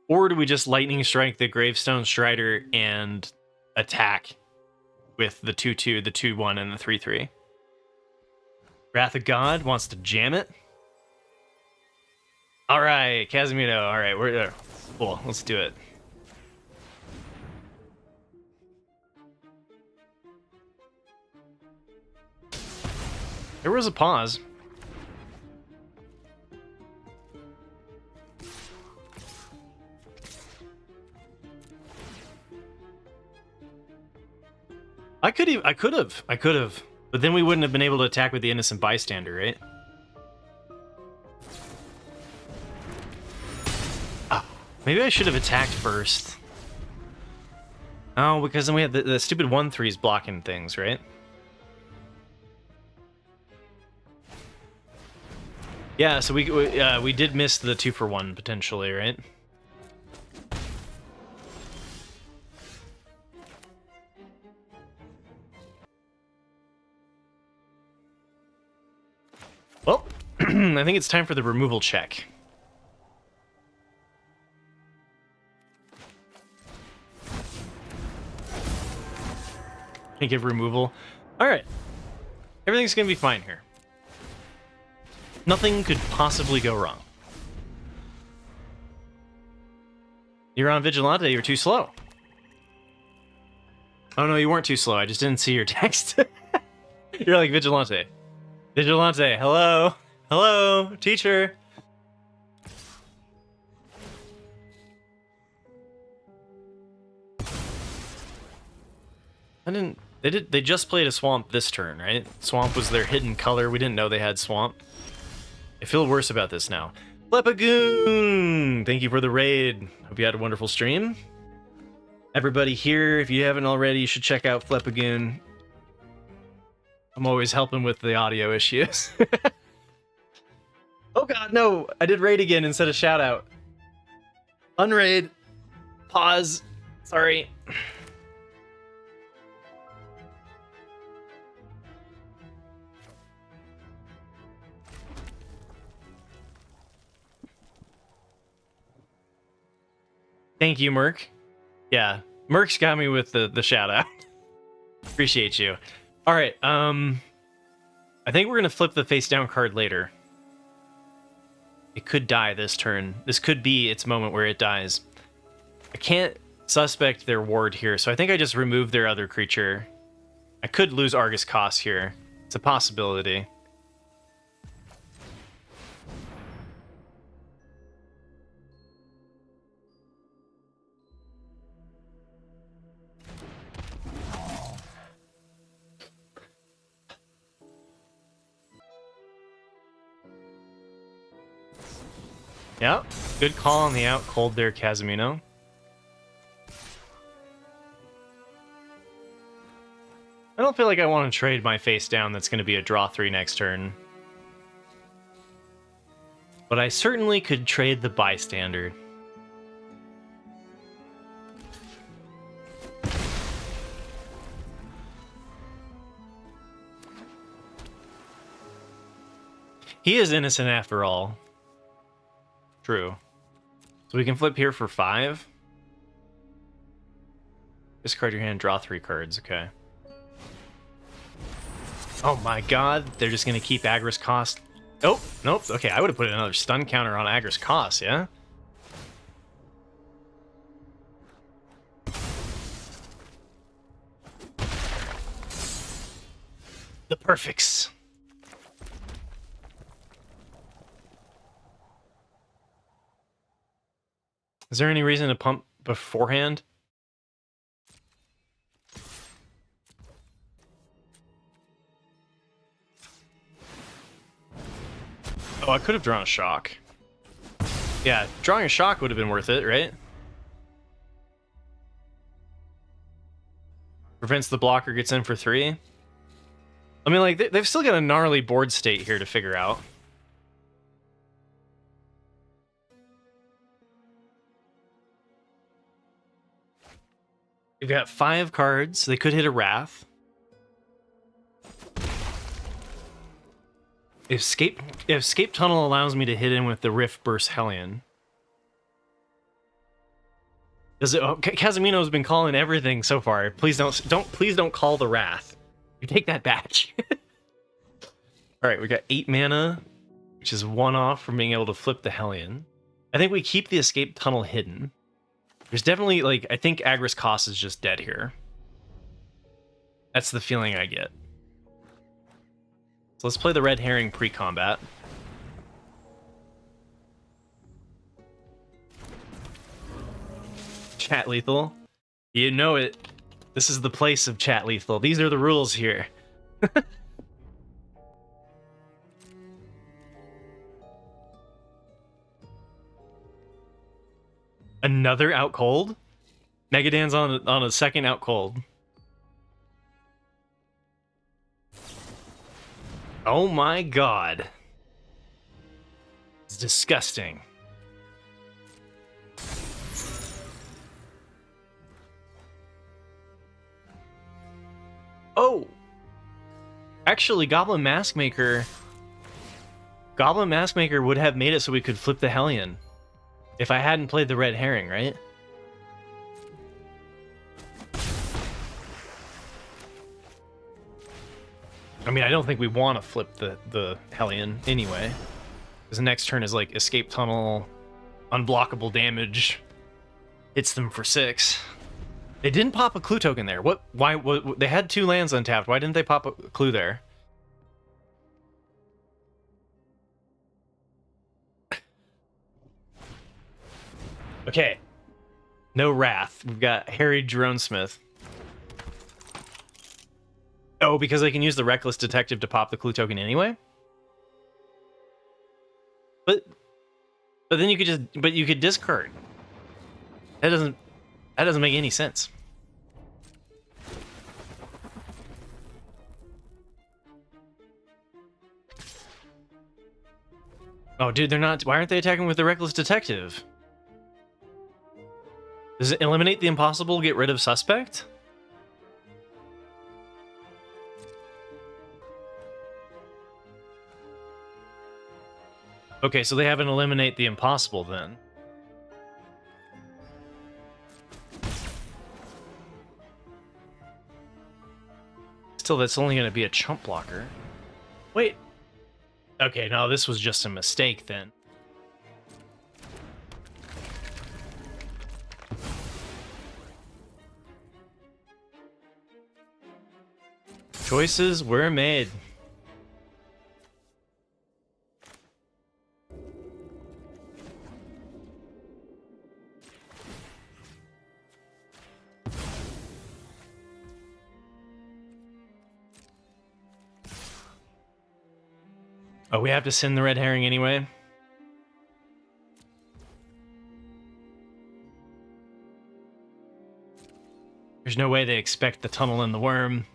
Or do we just Lightning Strike the Gravestone Strider and attack with the 2/2, the 2/1, and the 3/3? Wrath of God wants to jam it. All right, Casimiro. All right, we're there. Cool. Let's do it. There was a pause. I could have. But then we wouldn't have been able to attack with the Innocent Bystander, right? Ah, maybe I should have attacked first. Oh, because then we have the stupid 1/3s blocking things, right? Yeah, so we did miss the 2-for-1 potentially, right? Well, I think it's time for the removal check. Can't give removal. Alright. Everything's gonna be fine here. Nothing could possibly go wrong. You're on Vigilante, you're too slow. Oh no, you weren't too slow, I just didn't see your text. You're like, Vigilante. Vigilante, hello? Hello, teacher? They just played a swamp this turn, right? Swamp was their hidden color. We didn't know they had swamp. I feel worse about this now. Flepagoon! Thank you for the raid. Hope you had a wonderful stream. Everybody here, if you haven't already, you should check out Flepagoon. I'm always helping with the audio issues. Oh god, no! I did raid again instead of shout out. Unraid. Pause. Sorry. Thank you, Merc. Yeah, Merc's got me with the shout out. Appreciate you. All right, I think we're gonna flip the face down card later. It could die this turn. This could be its moment where it dies. I can't suspect their ward here, so I think I just remove their other creature. I could lose Argus Kos here. It's a possibility. Yeah, good call on the out cold there, Casimino. I don't feel like I want to trade my face down that's going to be a draw 3 next turn. But I certainly could trade the bystander. He is innocent after all. True. So we can flip here for 5. Discard your hand, draw 3 cards. Okay. Oh my god, they're just gonna keep Agris cost. Oh, nope. Okay, I would have put another stun counter on Agris cost, yeah? The perfects. Is there any reason to pump beforehand? Oh, I could have drawn a shock. Yeah, drawing a shock would have been worth it, right? Prevents the blocker, gets in for 3. I mean, like, they've still got a gnarly board state here to figure out. They've got 5 cards. They could hit a Wrath. If Escape Tunnel allows me to hit in with the Rift Burst Hellion. Does it? Oh, Casemino's been calling everything so far. Please don't call the Wrath. You take that back. All right, we got 8 mana, which is 1 off from being able to flip the Hellion. I think we keep the Escape Tunnel hidden. There's definitely, like, I think Agris Cost is just dead here. That's the feeling I get. So let's play the Red Herring pre-combat. Chat Lethal. You know it. This is the place of Chat Lethal. These are the rules here. Another out cold? Megadan's on a second out cold. Oh my god. It's disgusting. Oh! Actually, Goblin Maskmaker would have made it so we could flip the Hellion. If I hadn't played the Red Herring, right? I mean, I don't think we want to flip the Hellion anyway. Because the next turn is like Escape Tunnel, unblockable damage, hits them for 6. They didn't pop a clue token there. Why? They had 2 lands untapped. Why didn't they pop a clue there? Okay. No Wrath. We've got Harry Dronesmith. Oh, because they can use the Reckless Detective to pop the clue token anyway? But then you could discard. That doesn't make any sense. Oh, dude, they're not. Why aren't they attacking with the Reckless Detective? Does it eliminate the impossible, get rid of suspect? Okay, so they haven't eliminate the impossible then. Still, that's only going to be a chump blocker. Wait. Okay, no, this was just a mistake then. Choices were made. Oh, we have to send the Red Herring anyway? There's no way they expect the tunnel and the worm.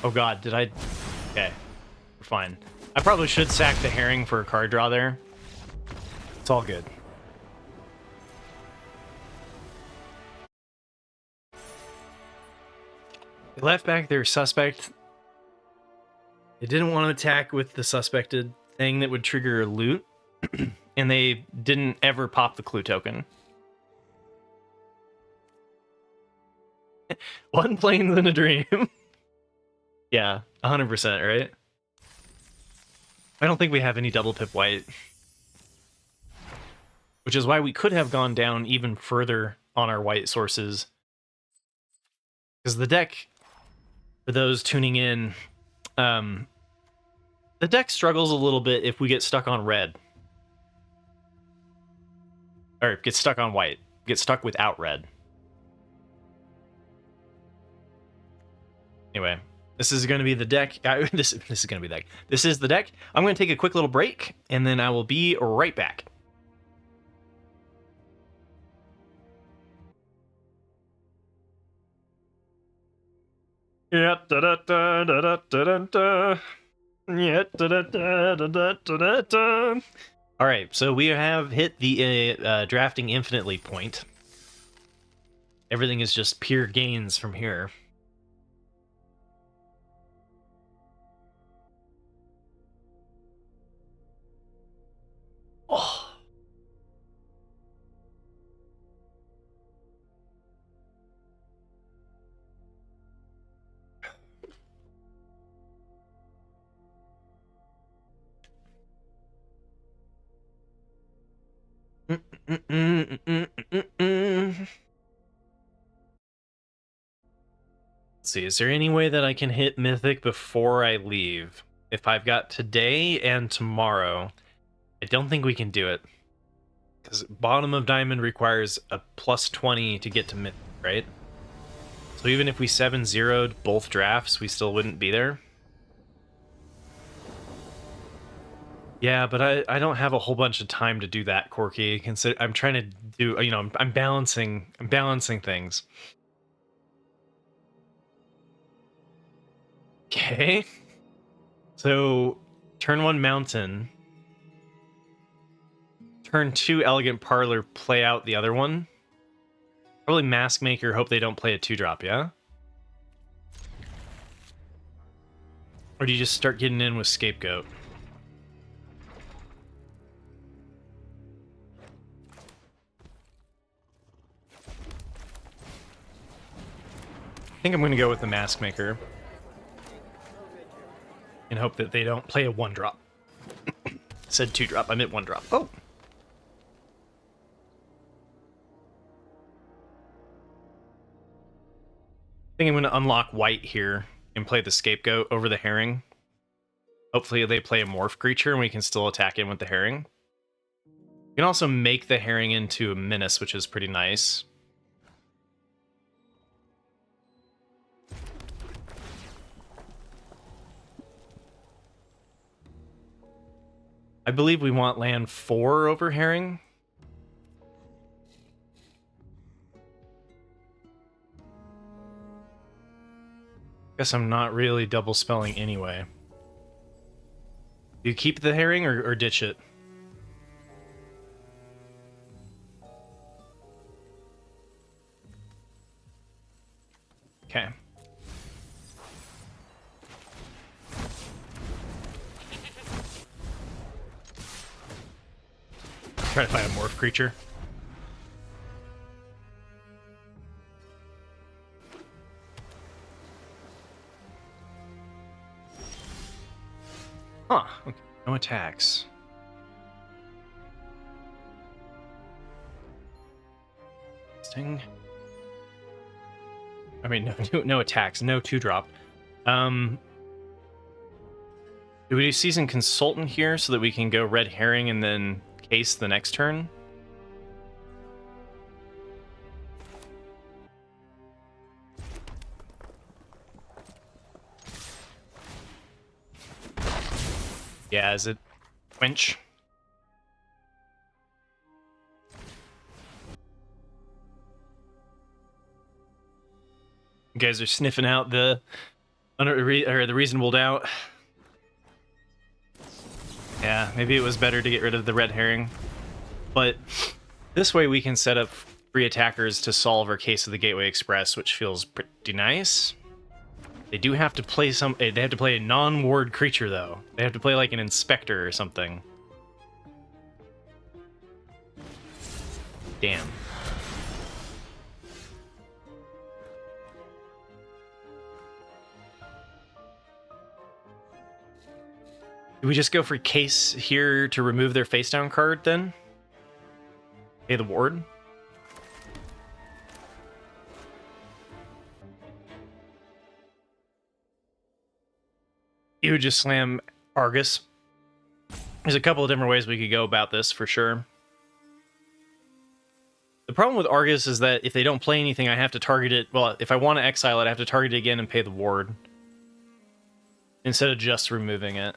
Oh god, did I... Okay, we're fine. I probably should sack the Herring for a card draw there. It's all good. They left back their suspect. They didn't want to attack with the suspected thing that would trigger a loot, and they didn't ever pop the clue token. One planes in a dream. Yeah, 100%, right? I don't think we have any double pip white. Which is why we could have gone down even further on our white sources. Because the deck, for those tuning in, the deck struggles a little bit if we get stuck on red. Or get stuck on white. Get stuck without red. Anyway, this is going to be the deck. This is going to be the deck. This is the deck. I'm going to take a quick little break, and then I will be right back. Yeah, da da da da da da da. Yeah, da da da da da da. All right, so we have hit the drafting infinitely point. Everything is just pure gains from here. Oh. Let's see, is there any way that I can hit Mythic before I leave? If I've got today and tomorrow, I don't think we can do it. Because bottom of Diamond requires a +20 to get to Mythic, right? So even if we 7-0'd both drafts, we still wouldn't be there. Yeah, but I don't have a whole bunch of time to do that, Corky. I'm trying to do, you know, I'm balancing things. Okay. So, turn 1 Mountain. Turn 2 Elegant Parlor, play out the other one. Probably Mask Maker, hope they don't play a 2-drop, yeah? Or do you just start getting in with Scapegoat? I think I'm going to go with the Mask Maker. And hope that they don't play a 1-drop. Said 2-drop, I meant 1-drop. Oh! I think I'm going to unlock white here and play the Scapegoat over the Herring. Hopefully they play a Morph creature and we can still attack in with the Herring. You can also make the Herring into a Menace, which is pretty nice. I believe we want land 4 over Herring. Guess I'm not really double spelling anyway. Do you keep the Herring or ditch it? Okay. Try to find a Morph creature. Huh. Okay. No attacks. Sting. I mean, no attacks. No 2-drop. Do we do Seasoned Consultant here so that we can go Red Herring and then case the next turn? Yeah, is it Quench? You guys are sniffing out the the reasonable doubt. Yeah, maybe it was better to get rid of the Red Herring. But this way we can set up 3 attackers to solve our case of the Gateway Express, which feels pretty nice. They do have to play they have to play a non-ward creature, though. They have to play like an inspector or something. Damn. Do we just go for case here to remove their face down card then? Pay the ward? You would just slam Argus. There's a couple of different ways we could go about this for sure. The problem with Argus is that if they don't play anything, I have to target it. Well, if I want to exile it, I have to target it again and pay the ward instead of just removing it.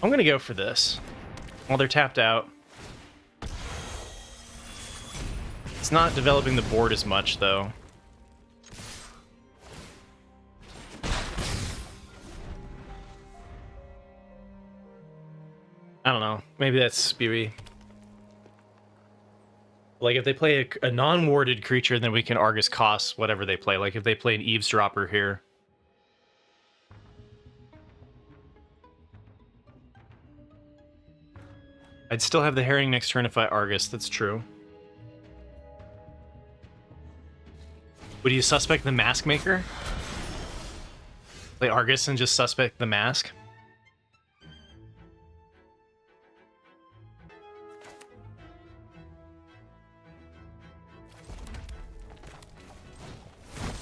I'm going to go for this. While they're tapped out. It's not developing the board as much, though. I don't know. Maybe that's spewy. Like, if they play a non-warded creature, then we can Argus cost whatever they play. Like, if they play an Eavesdropper here. I'd still have the Herring next turn if I Argus. That's true. Would you suspect the Mask Maker? Play Argus and just suspect the Mask?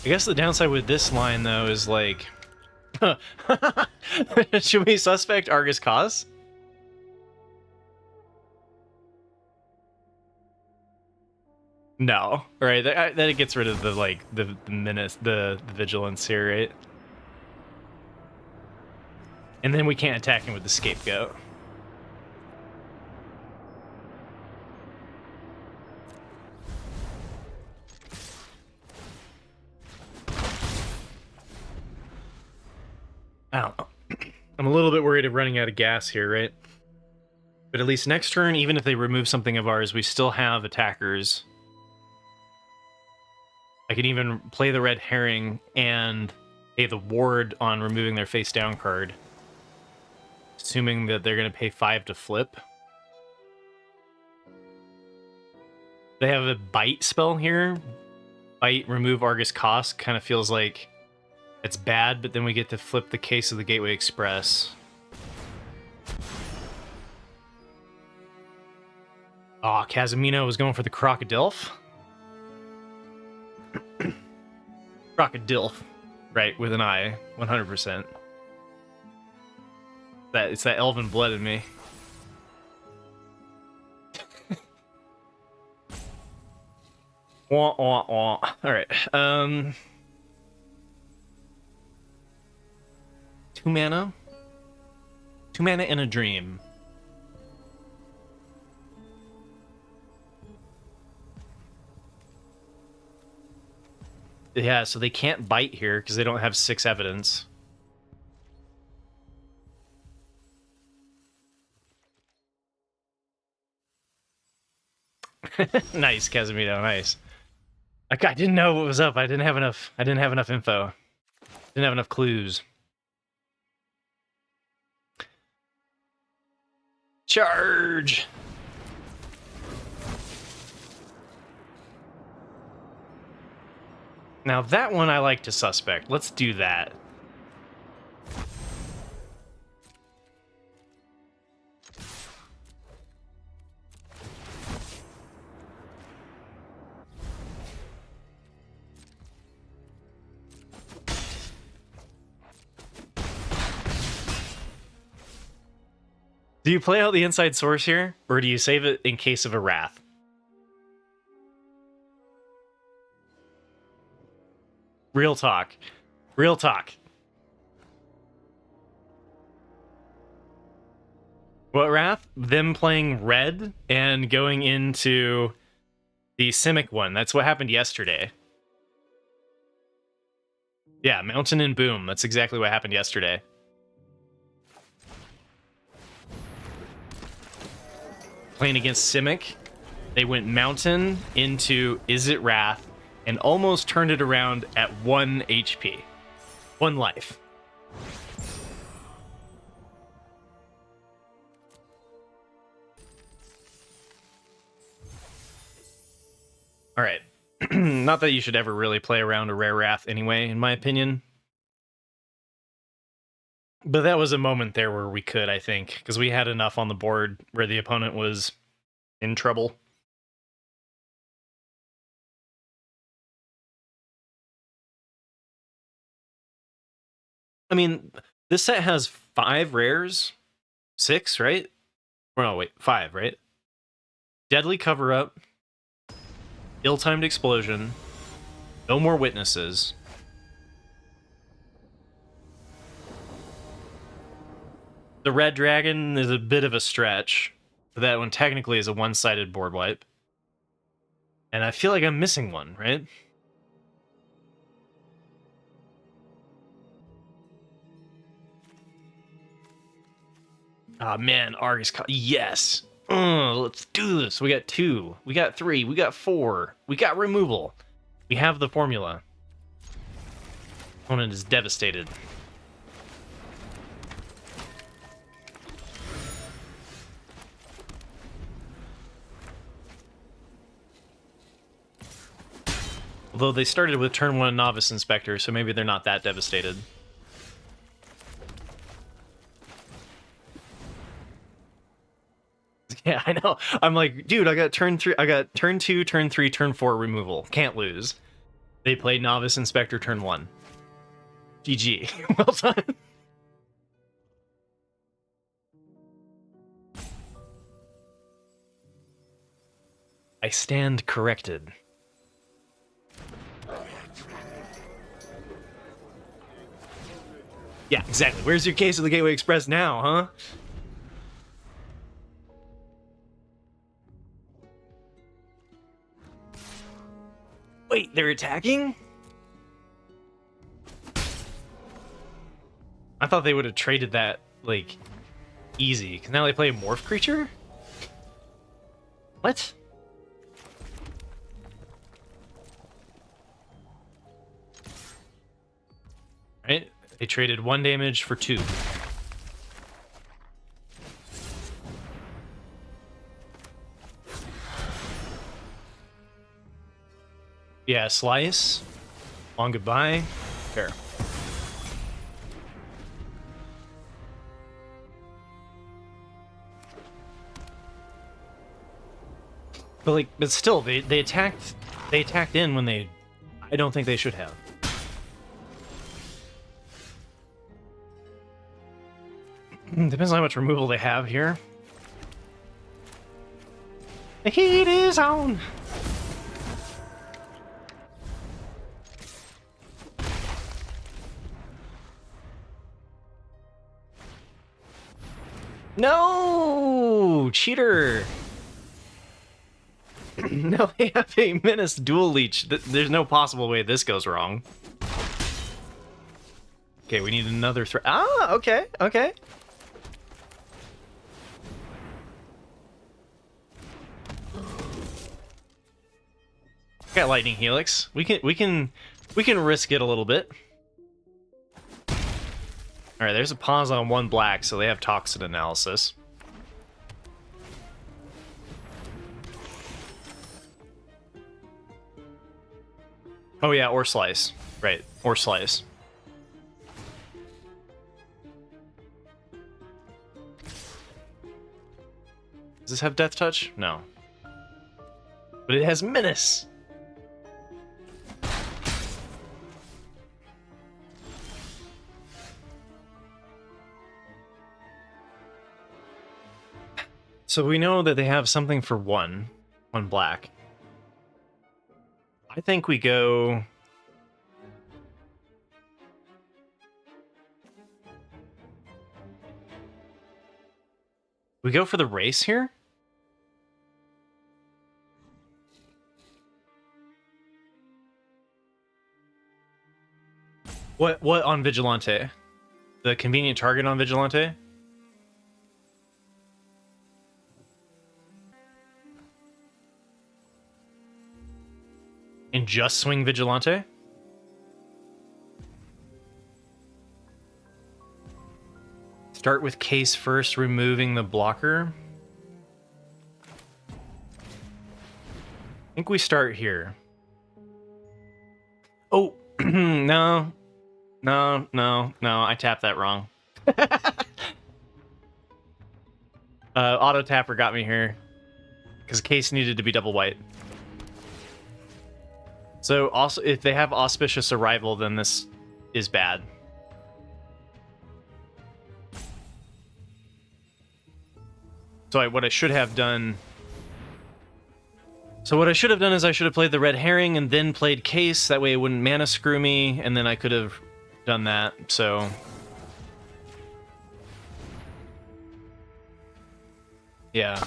I guess the downside with this line, though, is like... Should we suspect Argus Cause? No. Right, that it gets rid of the, like, the menace, the vigilance here, right? And then we can't attack him with the Scapegoat. I don't know. I'm a little bit worried of running out of gas here, right? But at least next turn, even if they remove something of ours, we still have attackers. I can even play the Red Herring and pay the ward on removing their face down card. Assuming that they're going to pay 5 to flip. They have a bite spell here. Bite, remove Argus cost. Kind of feels like it's bad, but then we get to flip the case of the Gateway Express. Oh, Casimino was going for the Crocodilf. Crocodilf. Right, with an I. 100%. It's that elven blood in me. Wah, wah, wah. Alright, 2 mana? 2 mana and a dream. Yeah, so they can't bite here because they don't have 6 evidence. Nice, Casimiro, nice. Like, I didn't know what was up. I didn't have enough info. Didn't have enough clues. Charge! Now that one I like to suspect. Let's do that. Do you play out the inside source here, or do you save it in case of a Wrath? Real talk. Real talk. What Wrath? Them playing red and going into the Simic one. That's what happened yesterday. Yeah, Mountain and Boom. That's exactly what happened yesterday. Playing against Simic, they went Mountain into Is It Wrath and almost turned it around at 1 HP. 1 life. All right. Not that you should ever really play around a rare wrath anyway, in my opinion. But that was a moment there where we could, I think, because we had enough on the board where the opponent was in trouble. I mean, this set has 5 rares. 6, right? Or no, wait, 5, right? Deadly Cover-Up, Ill-Timed Explosion, No More Witnesses. The Red Dragon is a bit of a stretch. That one technically is a one-sided board wipe. And I feel like I'm missing one, right? Ah, man, Argus. Yes! Let's do this. We got 2. We got 3. We got 4. We got removal. We have the formula. Opponent is devastated. Although they started with turn 1 Novice Inspector, so maybe they're not that devastated. Yeah, I know. I'm like, dude, I got turn 3, I got turn 2, turn 3, turn 4 removal. Can't lose. They played Novice Inspector turn 1. GG. Well done. I stand corrected. Yeah, exactly. Where's your case of the Gateway Express now, huh? Wait, they're attacking? I thought they would have traded that, like, easy. Because now they play a Morph Creature? What? Right? They traded 1 damage for 2. Yeah, Slice. Long goodbye. Fair. But like, but still, they attacked in when they, I don't think they should have. Depends on how much removal they have here. The heat is on. No, cheater. No, they have a Menace Dual Leech. There's no possible way this goes wrong. Okay, we need another threat. Ah, okay, okay. Got Lightning Helix. We can risk it a little bit. All right, there's a pause on 1 black, so they have Toxin Analysis. Oh yeah, or Slice. Right, or Slice. Does this have Death Touch? No. But it has Menace! So we know that they have something for 1 black. I think we go... We go for the race here? What on Vigilante? The convenient target on Vigilante? And just swing Vigilante? Start with case first, removing the blocker. I think we start here. Oh, no. No, I tapped that wrong. Auto tapper got me here. Because case needed to be double white. So also, if they have auspicious arrival, then this is bad. So what I should have done... So what I should have done is I should have played the red herring and then played case. That way it wouldn't mana screw me, and then I could have done that, so... Yeah.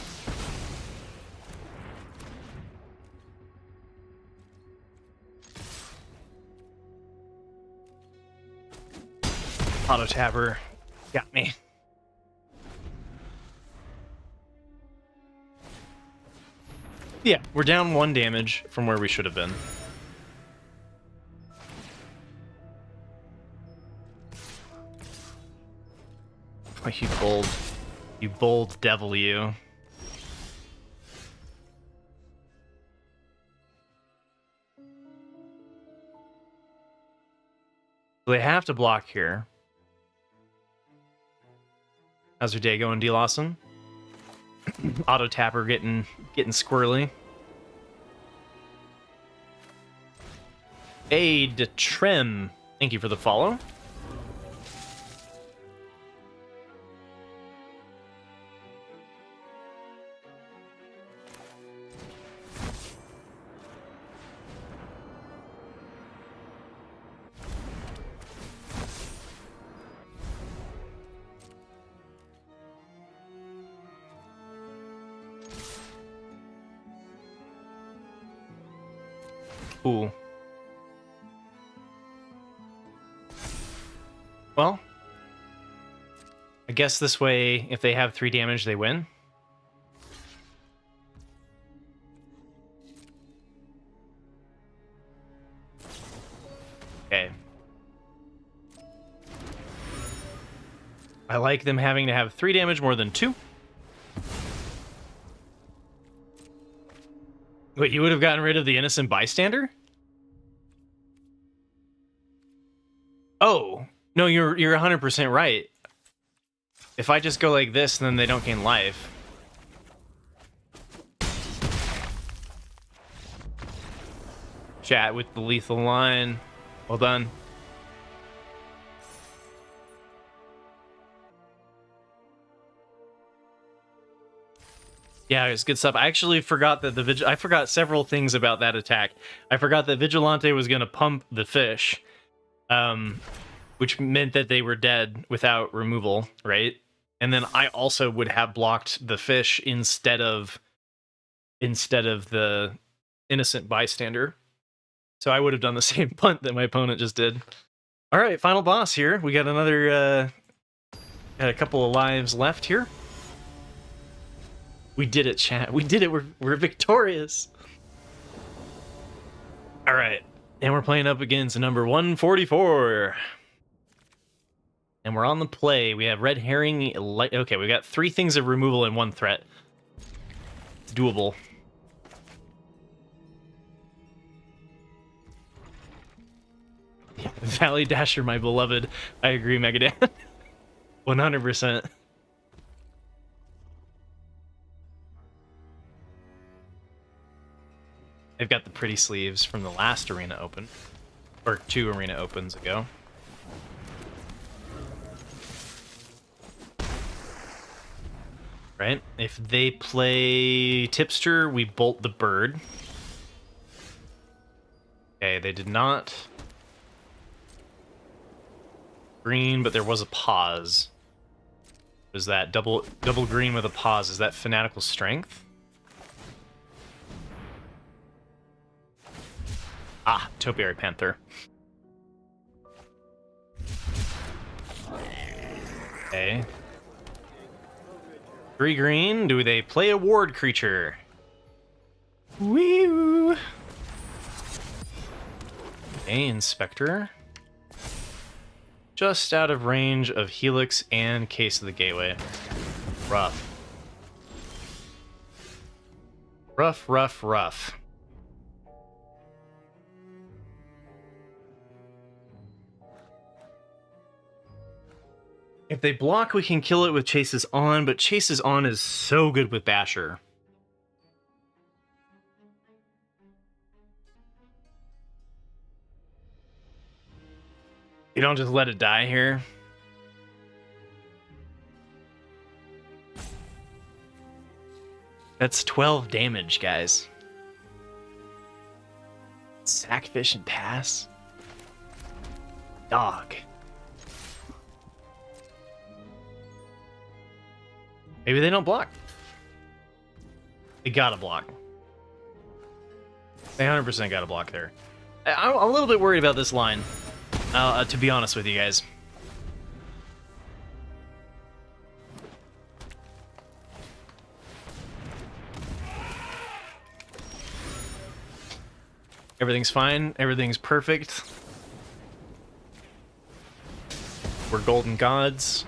Auto tapper got me. Yeah, we're down 1 damage from where we should have been. Oh, you bold devil, you. They have to block here. How's your day going, D. Lawson? Auto tapper getting squirrely. Hey, Detrem, thank you for the follow. Ooh. Well, I guess this way, if they have 3 damage, they win. Okay. I like them having to have 3 damage more than 2. Wait, you would have gotten rid of the innocent bystander? Oh, no, you're 100% right. If I just go like this, then they don't gain life. Chat with the lethal line. Well done. Yeah, it's good stuff. I actually forgot that I forgot several things about that attack. I forgot that Vigilante was going to pump the fish, which meant that they were dead without removal, right? And then I also would have blocked the fish instead of the innocent bystander. So I would have done the same punt that my opponent just did. All right, final boss here. We got another, got a couple of lives left here. We did it, chat. We did it. We're victorious. All right, and we're playing up against number 144. And we're on the play. We have red herring. Okay, we got 3 things of removal and 1 threat. It's doable. Valley Dasher, my beloved. I agree, Megadan. 100%. They've got the pretty sleeves from the last arena open, or 2 arena opens ago. Right? If they play Tipster, we bolt the bird. Okay, they did not. Green, but there was a pause. Was that double green with a pause? Is that Fanatical Strength? Ah, Topiary Panther. Okay. 3 green. Do they play a ward creature? Woo! Okay, Inspector. just out of range of Helix and Case of the Gateway. Rough. Rough, rough, rough. If they block, we can kill it with Chases On, but Chases On is so good with Basher. You don't just let it die here. That's 12 damage, guys. Sackfish and pass? Dog. Maybe they don't block. They gotta block. They 100% gotta block there. I'm a little bit worried about this line, to be honest with you guys. Everything's fine. Everything's perfect. We're golden gods.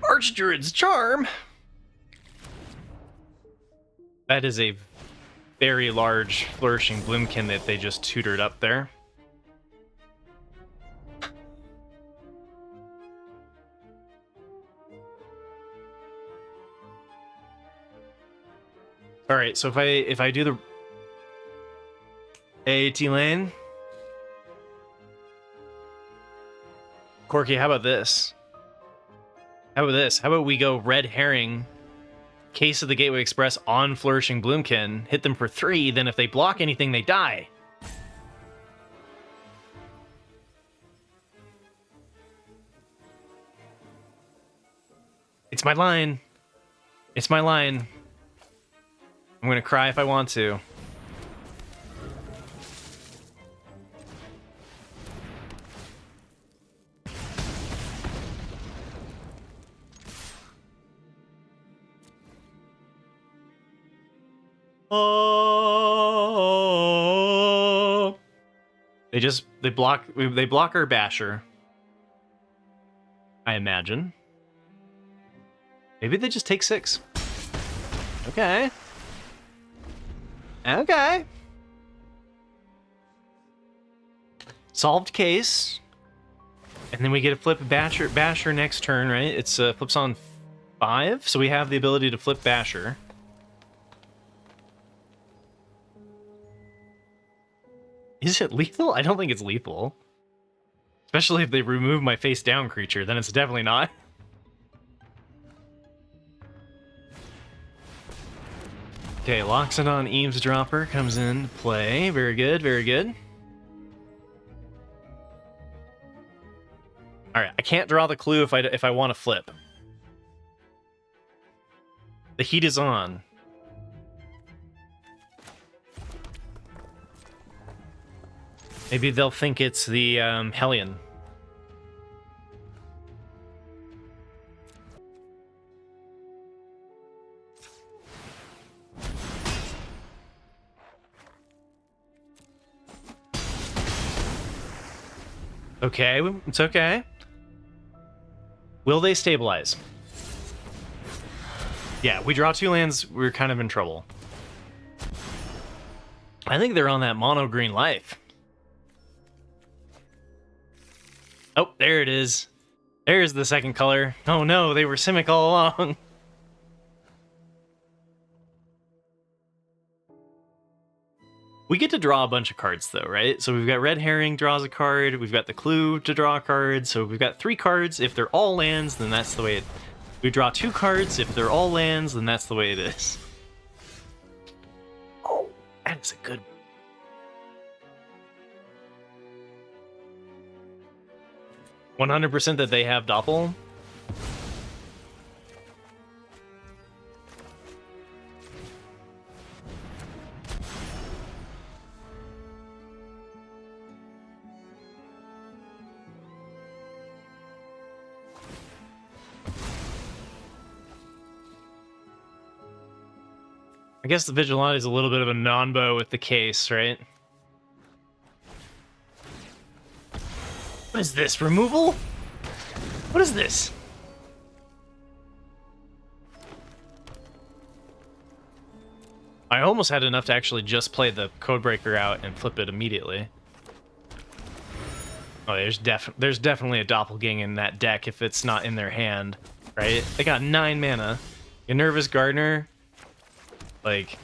Archdruid's Charm. That is a very large Flourishing Bloomkin that they just tutored up there. All right, so if I do the AAT lane, Corky, how about this? How about this? How about we go Red Herring, Case of the Gateway Express on Flourishing Bloomkin, hit them for 3, then if they block anything, they die. It's my line. It's my line. I'm gonna cry if I want to. Oh, they block our Basher. I imagine. Maybe they just take 6. Okay. Okay. Solved case. And then we get to flip Basher next turn, right? It's flips on 5, so we have the ability to flip Basher. Is it lethal? I don't think it's lethal. Especially if they remove my face down creature, then it's definitely not. Okay, Loxodon Eavesdropper comes into play. Very good, very good. Alright, I can't draw the clue if I want to flip. The heat is on. Maybe they'll think it's the Hellion. Okay, it's okay. Will they stabilize? Yeah, we draw 2 lands, we're kind of in trouble. I think they're on that mono green life. Oh, there it is. There's the second color. Oh no, they were Simic all along. We get to draw a bunch of cards though, right? So we've got Red Herring draws a card, we've got the Clue to draw a card, so we've got 3 cards. If they're all lands, then that's the way it... We draw 2 cards, if they're all lands, then that's the way it is. Oh, that is a good... 100% that they have Doppel. I guess the Vigilante is a little bit of a non-bow with the case, right? What is this? Removal? What is this? I almost had enough to actually just play the Codebreaker out and flip it immediately. Oh, there's definitely a doppelganger in that deck if it's not in their hand, right? They got 9 mana. Your Nervous Gardener, like,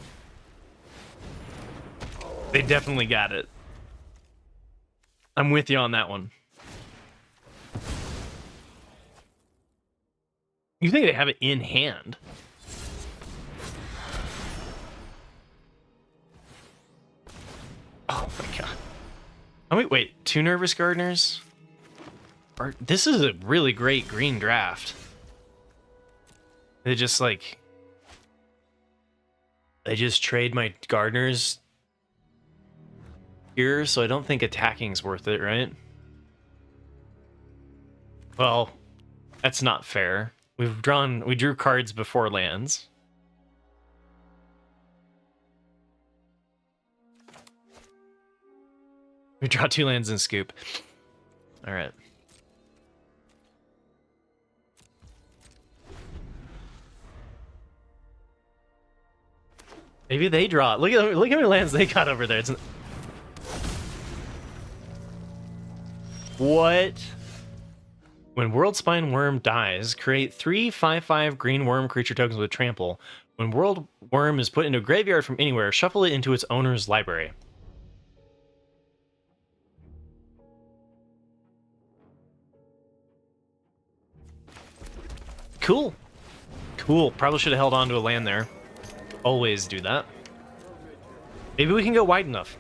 they definitely got it. I'm with you on that one. You think they have it in hand? Oh my god. Oh wait, 2 Nervous Gardeners? This is a really great green draft. They just like... They just trade my Gardeners here, so I don't think attacking's worth it, right? Well, that's not fair. We drew cards before lands. We draw 2 lands and scoop. All right. Maybe they draw. Look how many lands they got over there. What? When World Spine Worm dies, create 3 5/5 green worm creature tokens with trample. When World Worm is put into a graveyard from anywhere, shuffle it into its owner's library. Cool. Cool. Probably should have held on to a land there. Always do that. Maybe we can go wide enough.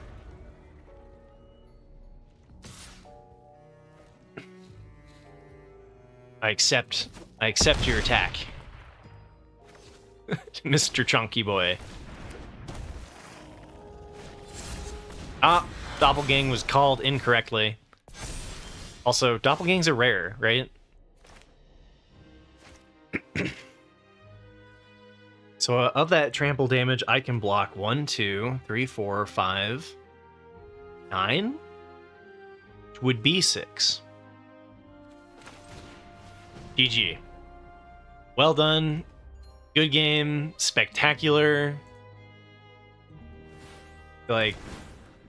I accept your attack. Mr. Chunky Boy. Ah, Doppelgang was called incorrectly. Also, Doppelgangs are rare, right? So of that trample damage, I can block 1, 2, 3, 4, 5, 9, which would be 6. GG. Well done. Good game. Spectacular. I feel like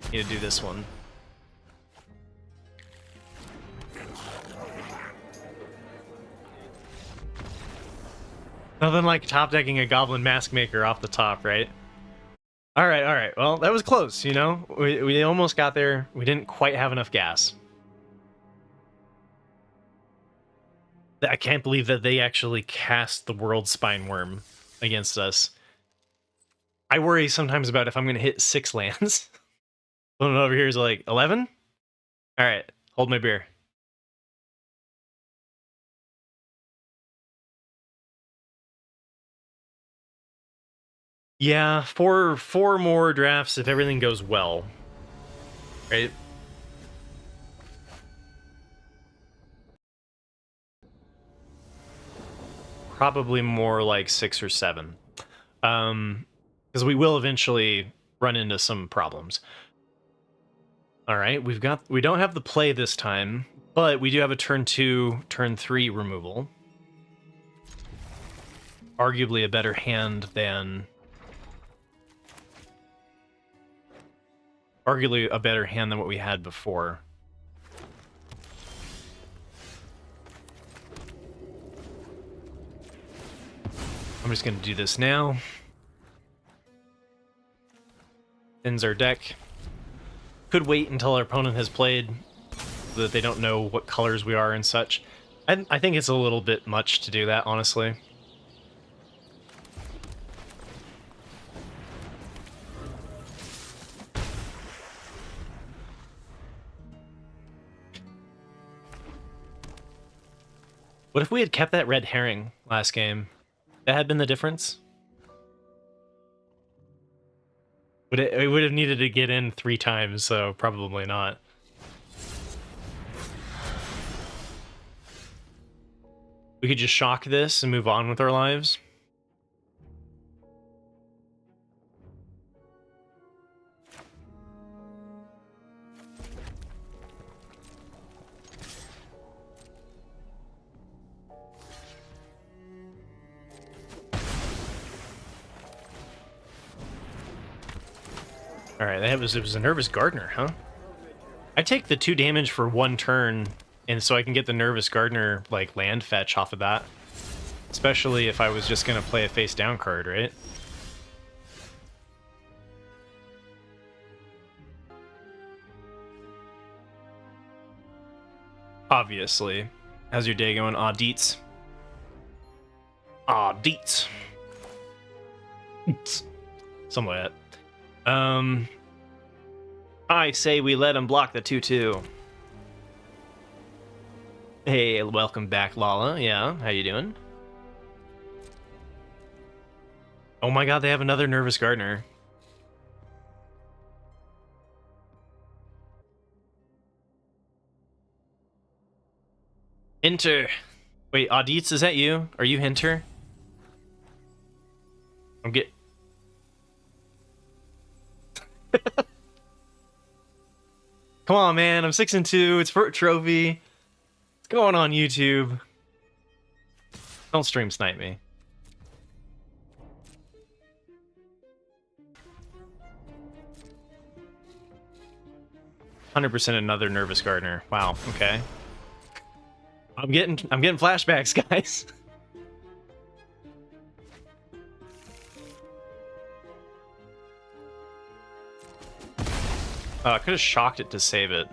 I need to do this one. Nothing like top decking a Goblin Mask Maker off the top, right? All right. Well, that was close, you know? We almost got there. We didn't quite have enough gas. I can't believe that they actually cast the World Spine Worm against us. I worry sometimes about if I'm going to hit 6 lands. One over here is like 11? All right, hold my beer. Yeah, four more drafts if everything goes well. Right? Probably more like 6 or 7. Because we will eventually run into some problems. All right, we don't have the play this time, but we do have a turn 2, turn 3 removal. Arguably a better hand than... Arguably a better hand than what we had before. I'm just going to do this now. Thins our deck. Could wait until our opponent has played, so that they don't know what colors we are and such. I think it's a little bit much to do that, honestly. What if we had kept that red herring last game? That had been the difference? It would have needed to get in 3 times, so probably not. We could just shock this and move on with our lives. All right, it was a Nervous Gardener, huh? I take the 2 damage for 1 turn, and so I can get the Nervous Gardener like land fetch off of that. Especially if I was just gonna play a face down card, right? Obviously. How's your day going? Aw, deets. Aw, deets. Something like that. I say we let him block the 2/2. Hey, welcome back, Lala. Yeah, how you doing? Oh my god, they have another Nervous Gardener. Enter. Wait, Audits, is that you? Are you Hinter? I'm get. Come on, man. I'm 6-2. It's for a trophy. What's going on, YouTube? Don't stream snipe me. "100% another Nervous Gardener." Wow. Okay. I'm getting flashbacks, guys. I could have shocked it to save it.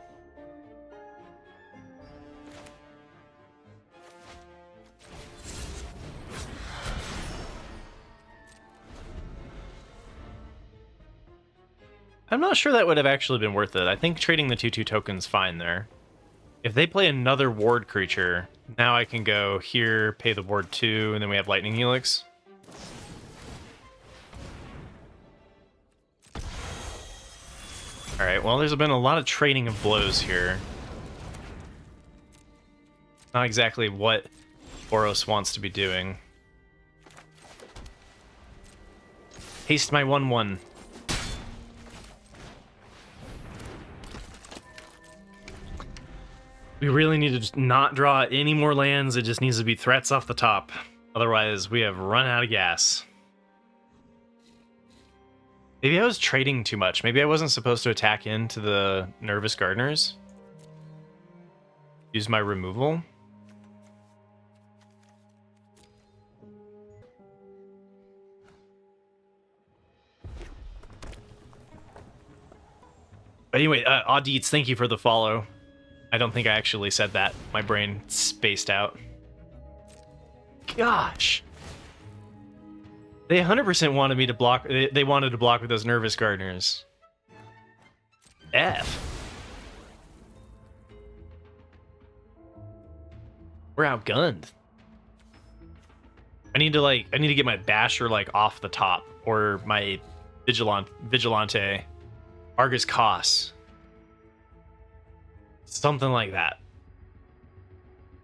I'm not sure that would have actually been worth it. I think trading the 2/2 token's fine there. If they play another ward creature, now I can go here, pay the ward 2, and then we have Lightning Helix. Alright, well, there's been a lot of trading of blows here. Not exactly what Boros wants to be doing. Haste my 1/1. We really need to just not draw any more lands. It just needs to be threats off the top. Otherwise, we have run out of gas. Maybe I was trading too much. Maybe I wasn't supposed to attack into the Nervous Gardeners. Use my removal. But anyway, Audits, thank you for the follow. I don't think I actually said that. My brain spaced out. Gosh. They 100% wanted me to block. They wanted to block with those Nervous Gardeners. F. We're outgunned. I need to get my Basher like off the top, or my Vigilante, Argus Cos. Something like that.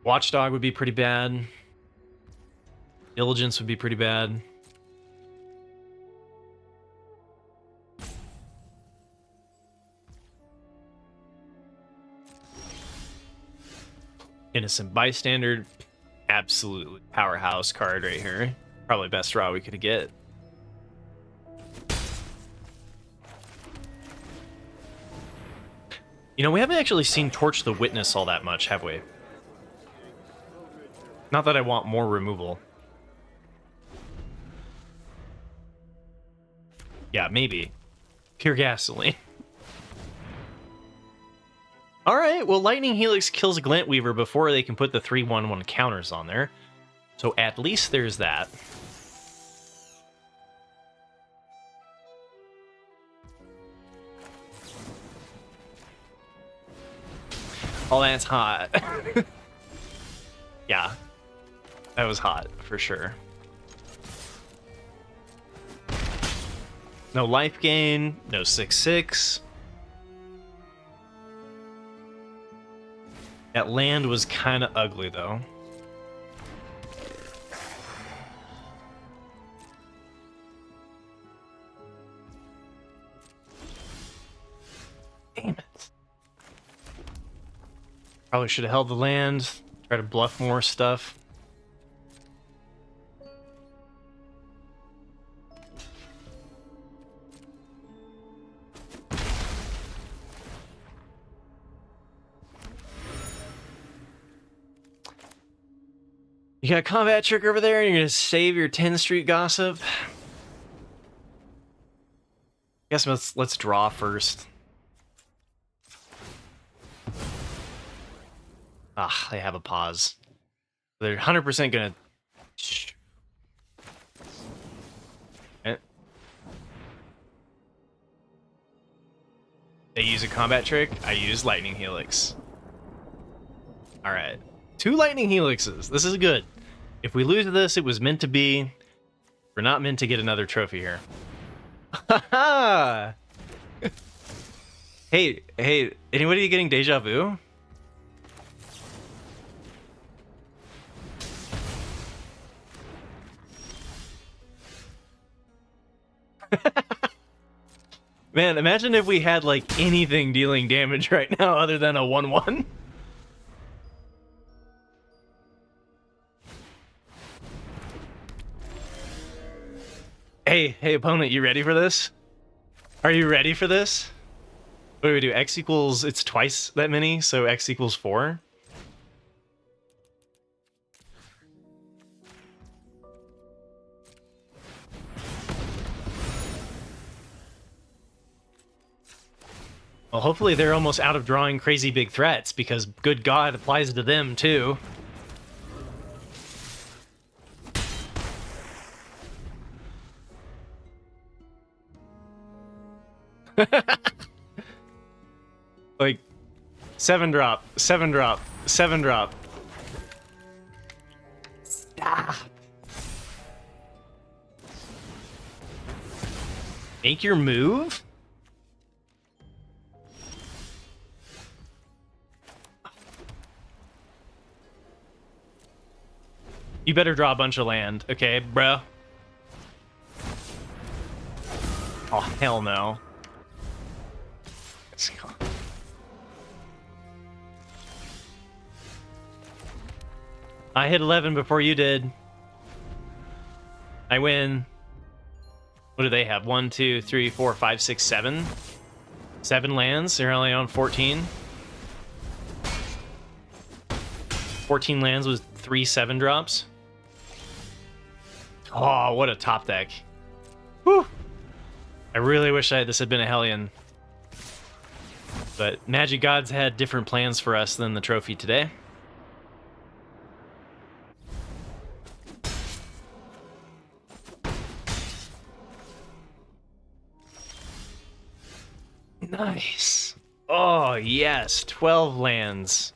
Watchdog would be pretty bad. Diligence would be pretty bad. Innocent Bystander, absolutely powerhouse card right here. Probably best draw we could get. You know, we haven't actually seen Torch the Witness all that much, have we? Not that I want more removal. Yeah, maybe. Pure gasoline. Alright, well, Lightning Helix kills Glantweaver before they can put the 3/1/1 counters on there. So at least there's that. Oh, that's hot. Yeah, that was hot, for sure. No life gain, no 6/6. That land was kind of ugly, though. Damn it. Probably should have held the land, try to bluff more stuff. You got combat trick over there, and you're gonna save your 10th Street Gossip. Guess let's draw first. Ah, they have a pause. They're 100% gonna. They use a combat trick. I use Lightning Helix. All right, 2 Lightning Helixes. This is good. If we lose this, it was meant to be. We're not meant to get another trophy here. Haha! Hey, anybody getting deja vu? Man, imagine if we had, like, anything dealing damage right now other than a 1/1. Hey, opponent, you ready for this? Are you ready for this? What do we do? X equals, it's twice that many, so X equals 4. Well, hopefully they're almost out of drawing crazy big threats, because good God, applies to them too. Like, 7 drop, 7 drop, 7 drop. Stop. Make your move? You better draw a bunch of land, okay, bro? Oh, hell no. Let's go. I hit 11 before you did. I win. What do they have? 1, 2, 3, 4, 5, 6, 7. 7 lands. They're only on 14. 14 lands with 3 7 drops. Oh, what a top deck. Whew. I really wish this had been a Hellion. But Magic Gods had different plans for us than the trophy today. Nice. Oh, yes. 12 lands.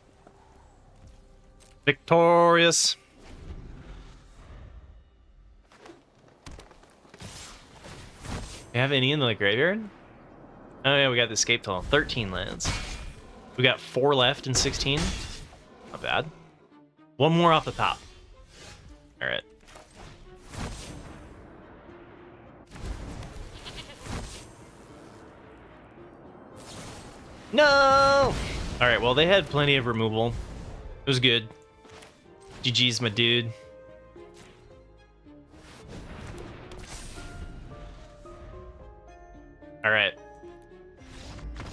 Victorious. You have any in the graveyard? Oh yeah, we got the escape tunnel. 13 lands. We got 4 left in 16. Not bad. 1 more off the top. All right. No! All right, well, they had plenty of removal. It was good. GG's, my dude. All right.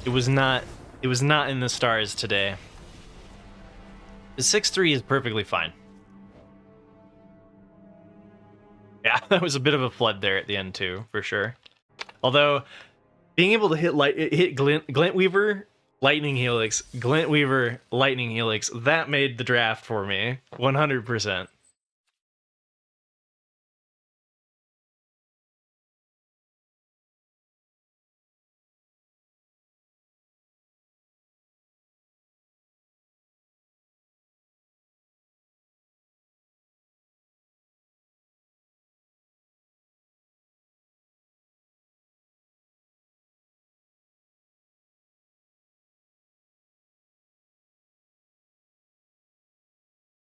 It was not in the stars today. The 6-3 is perfectly fine. Yeah, that was a bit of a flood there at the end too, for sure. Although being able to hit Glintweaver, Lightning Helix, Glintweaver, Lightning Helix, that made the draft for me 100%.